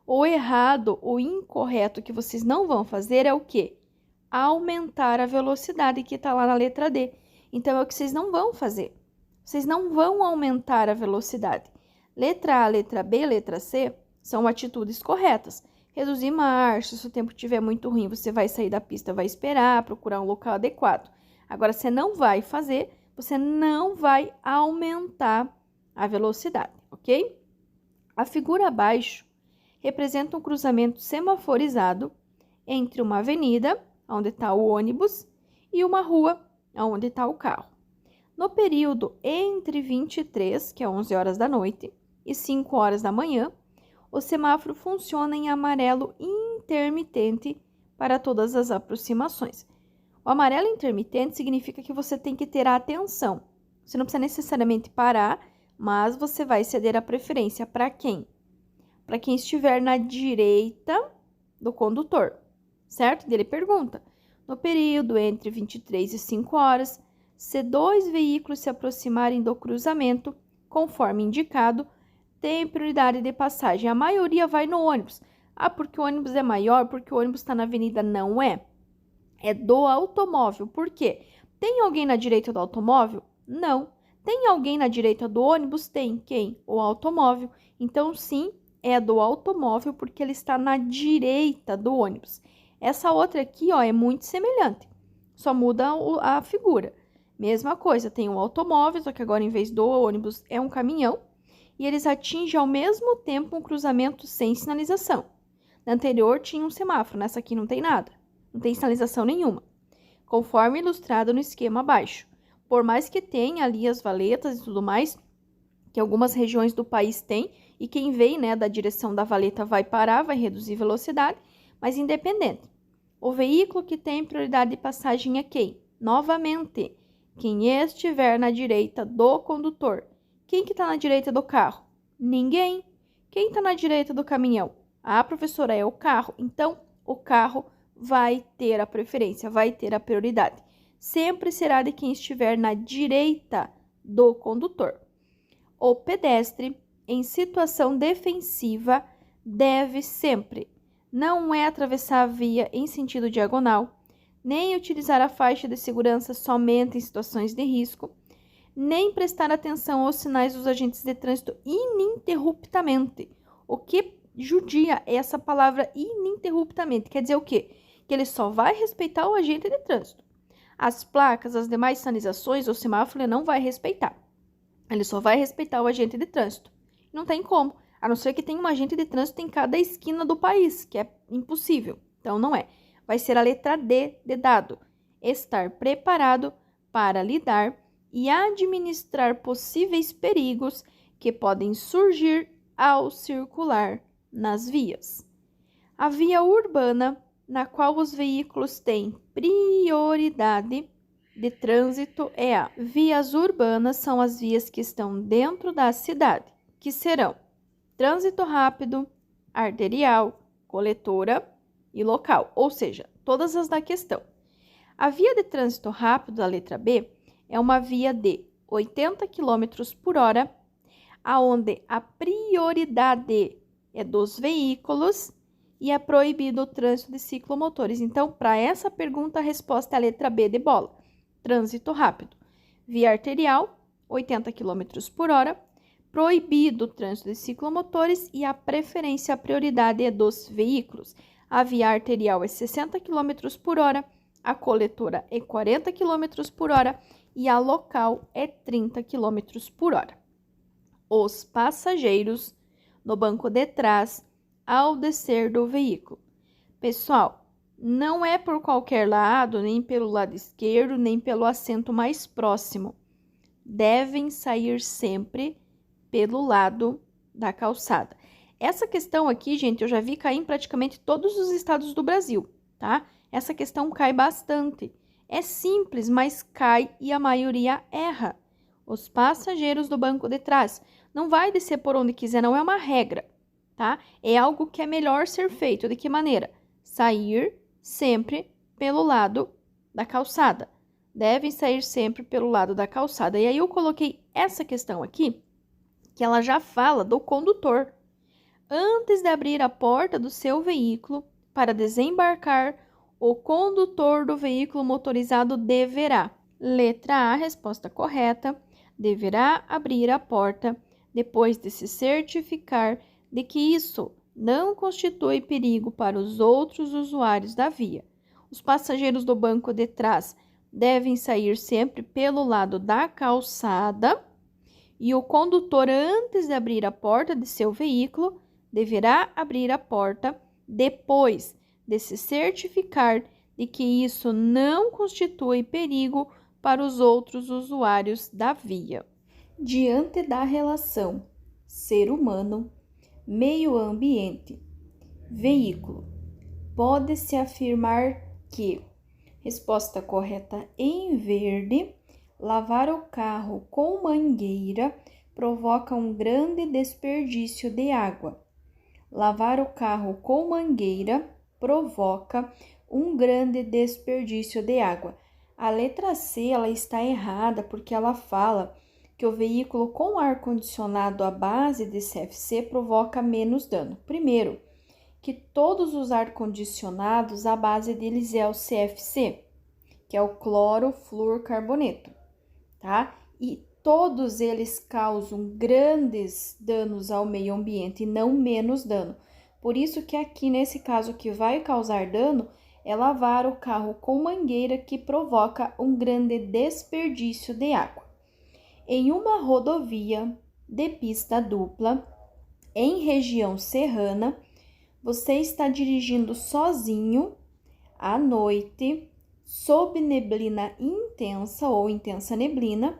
o errado, o incorreto que vocês não vão fazer é o quê? Aumentar a velocidade que está lá na letra D. Então, é o que vocês não vão fazer. Vocês não vão aumentar a velocidade. Letra A, letra B, letra C são atitudes corretas. Reduzir marcha, se o tempo estiver muito ruim, você vai sair da pista, vai esperar, procurar um local adequado. Agora, você não vai fazer, você não vai aumentar a velocidade, ok? A figura abaixo representa um cruzamento semaforizado entre uma avenida, onde está o ônibus, e uma rua, onde está o carro. No período entre 23, que é 11 horas da noite, e 5 horas da manhã, o semáforo funciona em amarelo intermitente para todas as aproximações. O amarelo intermitente significa que você tem que ter a atenção. Você não precisa necessariamente parar, mas você vai ceder a preferência para quem? Para quem estiver na direita do condutor, certo? Ele pergunta, no período entre 23 e 5 horas, se 2 veículos se aproximarem do cruzamento, conforme indicado, tem prioridade de passagem. A maioria vai no ônibus. Ah, porque o ônibus é maior, porque o ônibus está na avenida. Não é. É do automóvel. Por quê? Tem alguém na direita do automóvel? Não. Tem alguém na direita do ônibus? Tem. Quem? O automóvel. Então, sim, é do automóvel, porque ele está na direita do ônibus. Essa outra aqui, ó, é muito semelhante. Só muda a figura. Mesma coisa, tem um automóvel, só que agora, em vez do ônibus, é um caminhão. E eles atingem ao mesmo tempo um cruzamento sem sinalização. Na anterior tinha um semáforo, nessa aqui não tem nada. Não tem sinalização nenhuma. Conforme ilustrado no esquema abaixo. Por mais que tenha ali as valetas e tudo mais, que algumas regiões do país têm, e quem vem, né, da direção da valeta vai parar, vai reduzir velocidade, mas independente. O veículo que tem prioridade de passagem é quem? Novamente, quem estiver na direita do condutor. Quem que está na direita do carro? Ninguém. Quem está na direita do caminhão? Ah, professora, é o carro. Então, o carro vai ter a preferência, vai ter a prioridade. Sempre será de quem estiver na direita do condutor. O pedestre, em situação defensiva, deve sempre não atravessar a via em sentido diagonal, nem utilizar a faixa de segurança somente em situações de risco, nem prestar atenção aos sinais dos agentes de trânsito ininterruptamente. O que judia é essa palavra ininterruptamente. Quer dizer o quê? Que ele só vai respeitar o agente de trânsito. As placas, as demais sinalizações, o semáforo, ele não vai respeitar. Ele só vai respeitar o agente de trânsito. Não tem como, a não ser que tenha um agente de trânsito em cada esquina do país, que é impossível. Então, não é. Vai ser a letra D de dado. Estar preparado para lidar e administrar possíveis perigos que podem surgir ao circular nas vias. A via urbana, na qual os veículos têm prioridade de trânsito, é a vias urbanas, são as vias que estão dentro da cidade, que serão trânsito rápido, arterial, coletora e local, ou seja, todas as da questão. A via de trânsito rápido, a letra B, é uma via de 80 km por hora, aonde a prioridade é dos veículos e é proibido o trânsito de ciclomotores. Então, para essa pergunta, a resposta é a letra B de bola. Trânsito rápido. Via arterial, 80 km por hora, proibido o trânsito de ciclomotores e a preferência, a prioridade é dos veículos. A via arterial é 60 km por hora, a coletora é 40 km por hora e a local é 30 km por hora. Os passageiros no banco de trás ao descer do veículo. Pessoal, não é por qualquer lado, nem pelo lado esquerdo, nem pelo assento mais próximo. Devem sair sempre pelo lado da calçada. Essa questão aqui, gente, eu já vi cair em praticamente todos os estados do Brasil, tá? Essa questão cai bastante. É simples, mas cai e a maioria erra. Os passageiros do banco de trás não vai descer por onde quiser, não é uma regra, tá? É algo que é melhor ser feito. De que maneira? Sair sempre pelo lado da calçada. Devem sair sempre pelo lado da calçada. E aí eu coloquei essa questão aqui, que ela já fala do condutor. Antes de abrir a porta do seu veículo para desembarcar, o condutor do veículo motorizado deverá, letra A, resposta correta, deverá abrir a porta depois de se certificar de que isso não constitui perigo para os outros usuários da via. Os passageiros do banco de trás devem sair sempre pelo lado da calçada e o condutor, antes de abrir a porta de seu veículo, deverá abrir a porta depois de se certificar de que isso não constitui perigo para os outros usuários da via. Diante da relação ser humano, meio ambiente, veículo, pode-se afirmar que, resposta correta em verde, lavar o carro com mangueira provoca um grande desperdício de água. Lavar o carro com mangueira provoca um grande desperdício de água. A letra C, ela está errada porque ela fala que o veículo com ar-condicionado à base de CFC provoca menos dano. Primeiro, que todos os ar-condicionados, a base deles é o CFC, que é o clorofluorcarboneto, tá? E todos eles causam grandes danos ao meio ambiente e não menos dano. Por isso que aqui, nesse caso, que vai causar dano é lavar o carro com mangueira, que provoca um grande desperdício de água. Em uma rodovia de pista dupla, em região serrana, você está dirigindo sozinho à noite, sob neblina intensa ou intensa neblina,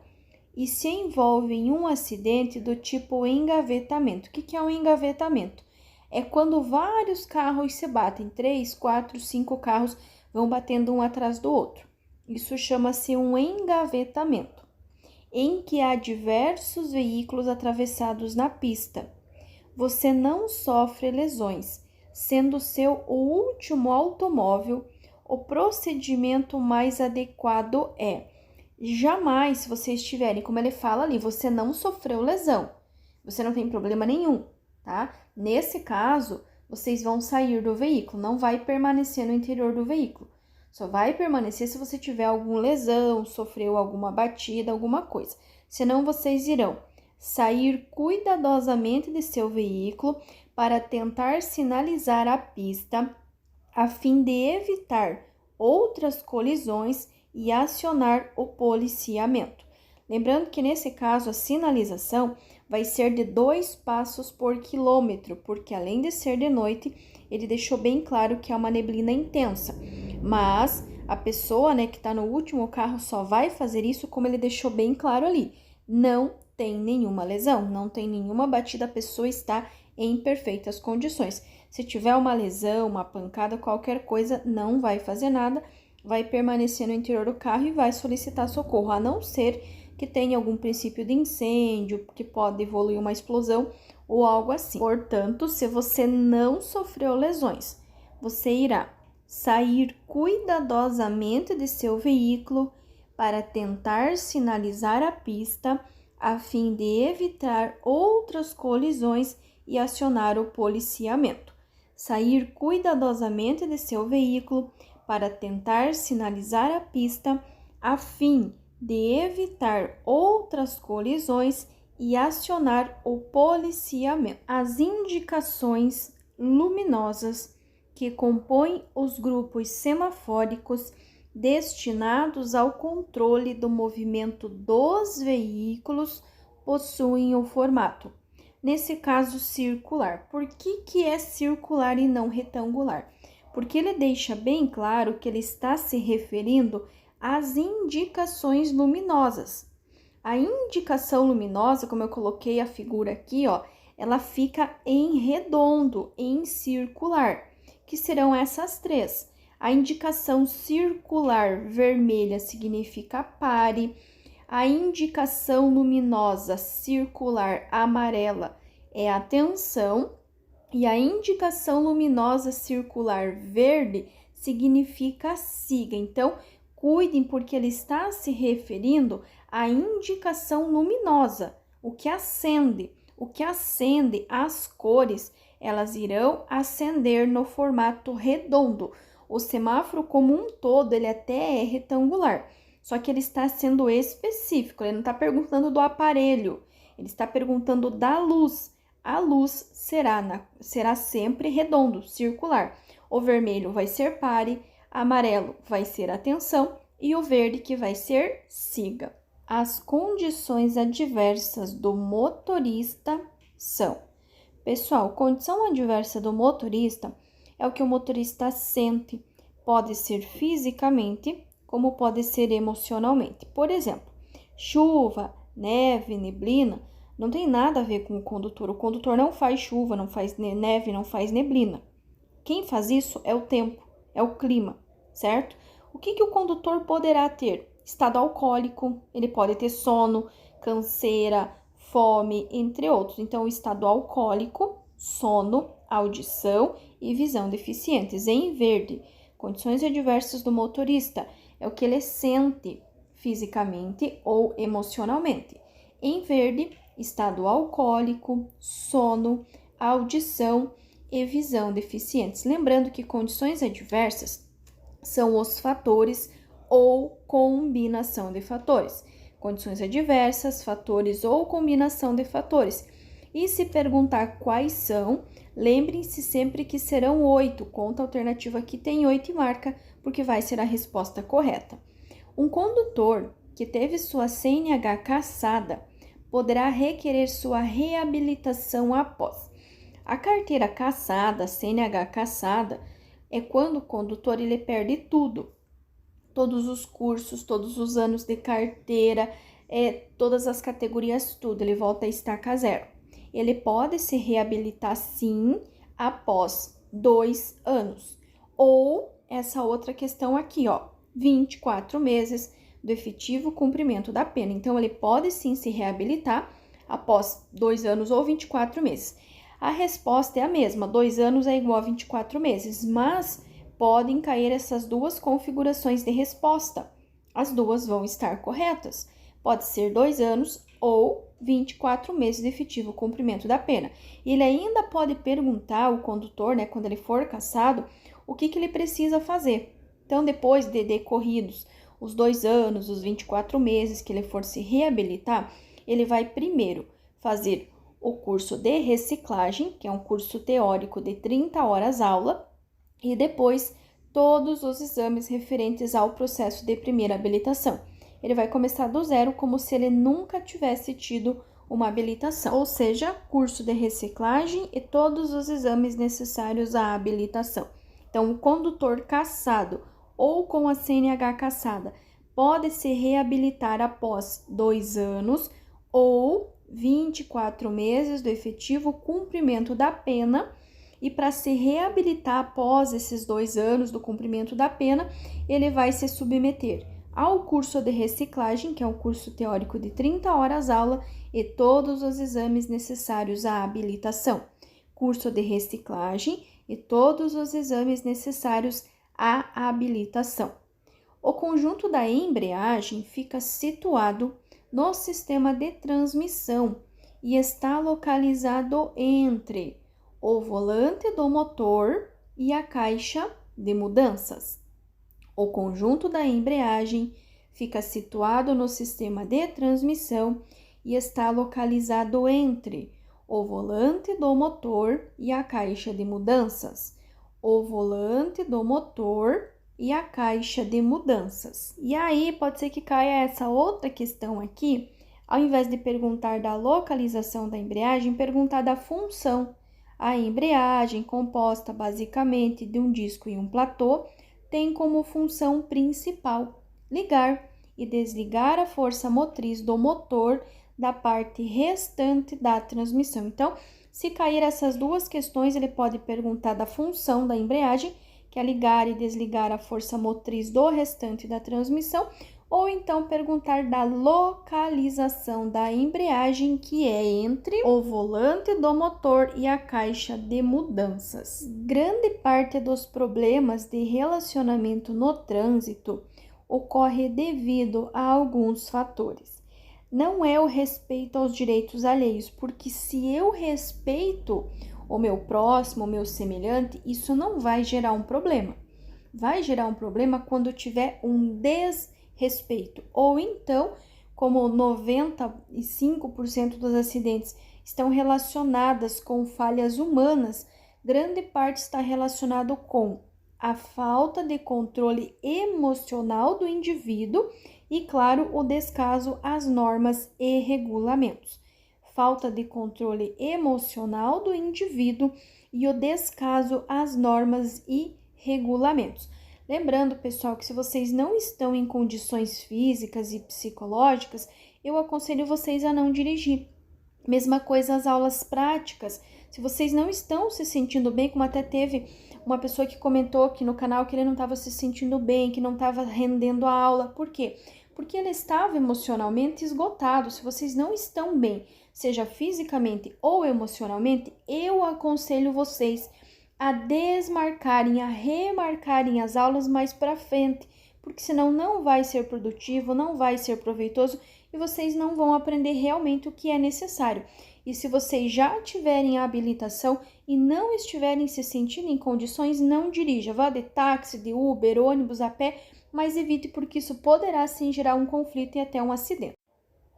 e se envolve em um acidente do tipo engavetamento. O que é um engavetamento? É quando vários carros se batem, 3, 4, 5 carros vão batendo um atrás do outro. Isso chama-se um engavetamento, em que há diversos veículos atravessados na pista. Você não sofre lesões, sendo seu o último automóvel. O procedimento mais adequado é: jamais, se vocês estiverem, como ele fala ali, você não sofreu lesão, você não tem problema nenhum, tá? Nesse caso, vocês vão sair do veículo, não vai permanecer no interior do veículo. Só vai permanecer se você tiver alguma lesão, sofreu alguma batida, alguma coisa. Senão, vocês irão sair cuidadosamente de seu veículo para tentar sinalizar a pista a fim de evitar outras colisões e acionar o policiamento. Lembrando que nesse caso a sinalização vai ser de 2 passos por quilômetro, porque além de ser de noite, ele deixou bem claro que é uma neblina intensa. Mas a pessoa, que está no último carro só vai fazer isso como ele deixou bem claro ali. Não tem nenhuma lesão, não tem nenhuma batida, a pessoa está em perfeitas condições. Se tiver uma lesão, uma pancada, qualquer coisa, não vai fazer nada, vai permanecer no interior do carro e vai solicitar socorro, a não ser que tenha algum princípio de incêndio, que pode evoluir uma explosão ou algo assim. Portanto, se você não sofreu lesões, você irá sair cuidadosamente de seu veículo para tentar sinalizar a pista a fim de evitar outras colisões e acionar o policiamento. Sair cuidadosamente de seu veículo para tentar sinalizar a pista a fim de evitar outras colisões e acionar o policiamento. As indicações luminosas que compõem os grupos semafóricos destinados ao controle do movimento dos veículos possuem o formato, nesse caso, circular. Por que é circular e não retangular? Porque ele deixa bem claro que ele está se referindo às indicações luminosas. A indicação luminosa, como eu coloquei a figura aqui, ó, ela fica em redondo, em circular, que serão essas três. A indicação circular vermelha significa pare, a indicação luminosa circular amarela é atenção e a indicação luminosa circular verde significa siga. Então, cuidem porque ele está se referindo à indicação luminosa, o que acende. O que acende, as cores, elas irão acender no formato redondo. O semáforo como um todo, ele até é retangular, só que ele está sendo específico, ele não está perguntando do aparelho, ele está perguntando da luz. A luz será sempre redondo, circular. O vermelho vai ser pare, amarelo vai ser atenção e o verde que vai ser siga. As condições adversas do motorista são... Pessoal, condição adversa do motorista é o que o motorista sente. Pode ser fisicamente, como pode ser emocionalmente. Por exemplo, chuva, neve, neblina, não tem nada a ver com o condutor. O condutor não faz chuva, não faz neve, não faz neblina. Quem faz isso é o tempo, é o clima, certo? O que o condutor poderá ter? Estado alcoólico, ele pode ter sono, canseira, fome, entre outros. Então, o estado alcoólico, sono, audição e visão deficientes. Em verde, condições adversas do motorista é o que ele sente fisicamente ou emocionalmente. Em verde, estado alcoólico, sono, audição e visão deficientes. Lembrando que condições adversas são os fatores ou combinação de fatores. Condições adversas, fatores ou combinação de fatores. E se perguntar quais são, lembrem-se sempre que serão 8. Conta a alternativa que tem 8 e marca, porque vai ser a resposta correta. Um condutor que teve sua CNH cassada poderá requerer sua reabilitação após. A carteira cassada, CNH cassada, é quando o condutor ele perde tudo. Todos os cursos, todos os anos de carteira, todas as categorias, tudo, ele volta a estaca zero. Ele pode se reabilitar sim após 2 anos. Ou essa outra questão aqui, ó, 24 meses do efetivo cumprimento da pena. Então, ele pode sim se reabilitar após 2 anos ou 24 meses. A resposta é a mesma, 2 anos é igual a 24 meses, mas podem cair essas duas configurações de resposta. As duas vão estar corretas. Pode ser 2 anos ou 24 meses de efetivo cumprimento da pena. E ele ainda pode perguntar ao condutor, né, quando ele for cassado, o que ele precisa fazer. Então, depois de decorridos os 2 anos, os 24 meses que ele for se reabilitar, ele vai primeiro fazer o curso de reciclagem, que é um curso teórico de 30 horas aula, e depois todos os exames referentes ao processo de primeira habilitação. Ele vai começar do zero como se ele nunca tivesse tido uma habilitação, ou seja, curso de reciclagem e todos os exames necessários à habilitação. Então, o condutor cassado ou com a CNH cassada pode se reabilitar após 2 anos ou 24 meses do efetivo cumprimento da pena. E para se reabilitar após esses 2 anos do cumprimento da pena, ele vai se submeter ao curso de reciclagem, que é um curso teórico de 30 horas aula, e todos os exames necessários à habilitação. Curso de reciclagem e todos os exames necessários à habilitação. O conjunto da embreagem fica situado no sistema de transmissão e está localizado entre o volante do motor e a caixa de mudanças. O conjunto da embreagem fica situado no sistema de transmissão e está localizado entre o volante do motor e a caixa de mudanças. O volante do motor e a caixa de mudanças. E aí pode ser que caia essa outra questão aqui, ao invés de perguntar da localização da embreagem, perguntar da função. A embreagem, composta basicamente de um disco e um platô, tem como função principal ligar e desligar a força motriz do motor da parte restante da transmissão. Então, se cair essas duas questões, ele pode perguntar da função da embreagem, que é ligar e desligar a força motriz do restante da transmissão, ou então perguntar da localização da embreagem, que é entre o volante do motor e a caixa de mudanças. Grande parte dos problemas de relacionamento no trânsito ocorre devido a alguns fatores. Não é o respeito aos direitos alheios, porque se eu respeito o meu próximo, o meu semelhante, isso não vai gerar um problema. Vai gerar um problema quando tiver um desrespeito, ou então, como 95% dos acidentes estão relacionadas com falhas humanas, grande parte está relacionado com a falta de controle emocional do indivíduo e, claro, o descaso às normas e regulamentos. Falta de controle emocional do indivíduo e o descaso às normas e regulamentos. Lembrando, pessoal, que se vocês não estão em condições físicas e psicológicas, eu aconselho vocês a não dirigir. Mesma coisa as aulas práticas. Se vocês não estão se sentindo bem, como até teve uma pessoa que comentou aqui no canal que ele não estava se sentindo bem, que não estava rendendo a aula. Por quê? Porque ele estava emocionalmente esgotado. Se vocês não estão bem, seja fisicamente ou emocionalmente, eu aconselho vocês a desmarcarem, a remarcarem as aulas mais para frente, porque senão não vai ser produtivo, não vai ser proveitoso e vocês não vão aprender realmente o que é necessário. E se vocês já tiverem a habilitação e não estiverem se sentindo em condições, não dirija. Vá de táxi, de Uber, ônibus, a pé, mas evite, porque isso poderá sim gerar um conflito e até um acidente.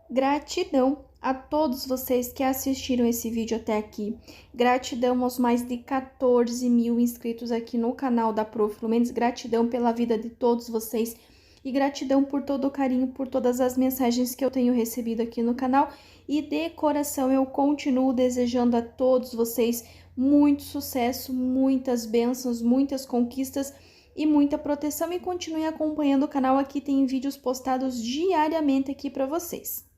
Gratidão a todos vocês que assistiram esse vídeo até aqui. Gratidão aos mais de 14 mil inscritos aqui no canal da Prof. Lumendes. Gratidão pela vida de todos vocês. E gratidão por todo o carinho, por todas as mensagens que eu tenho recebido aqui no canal. E de coração eu continuo desejando a todos vocês muito sucesso, muitas bênçãos, muitas conquistas e muita proteção. E continue acompanhando o canal, aqui tem vídeos postados diariamente aqui para vocês.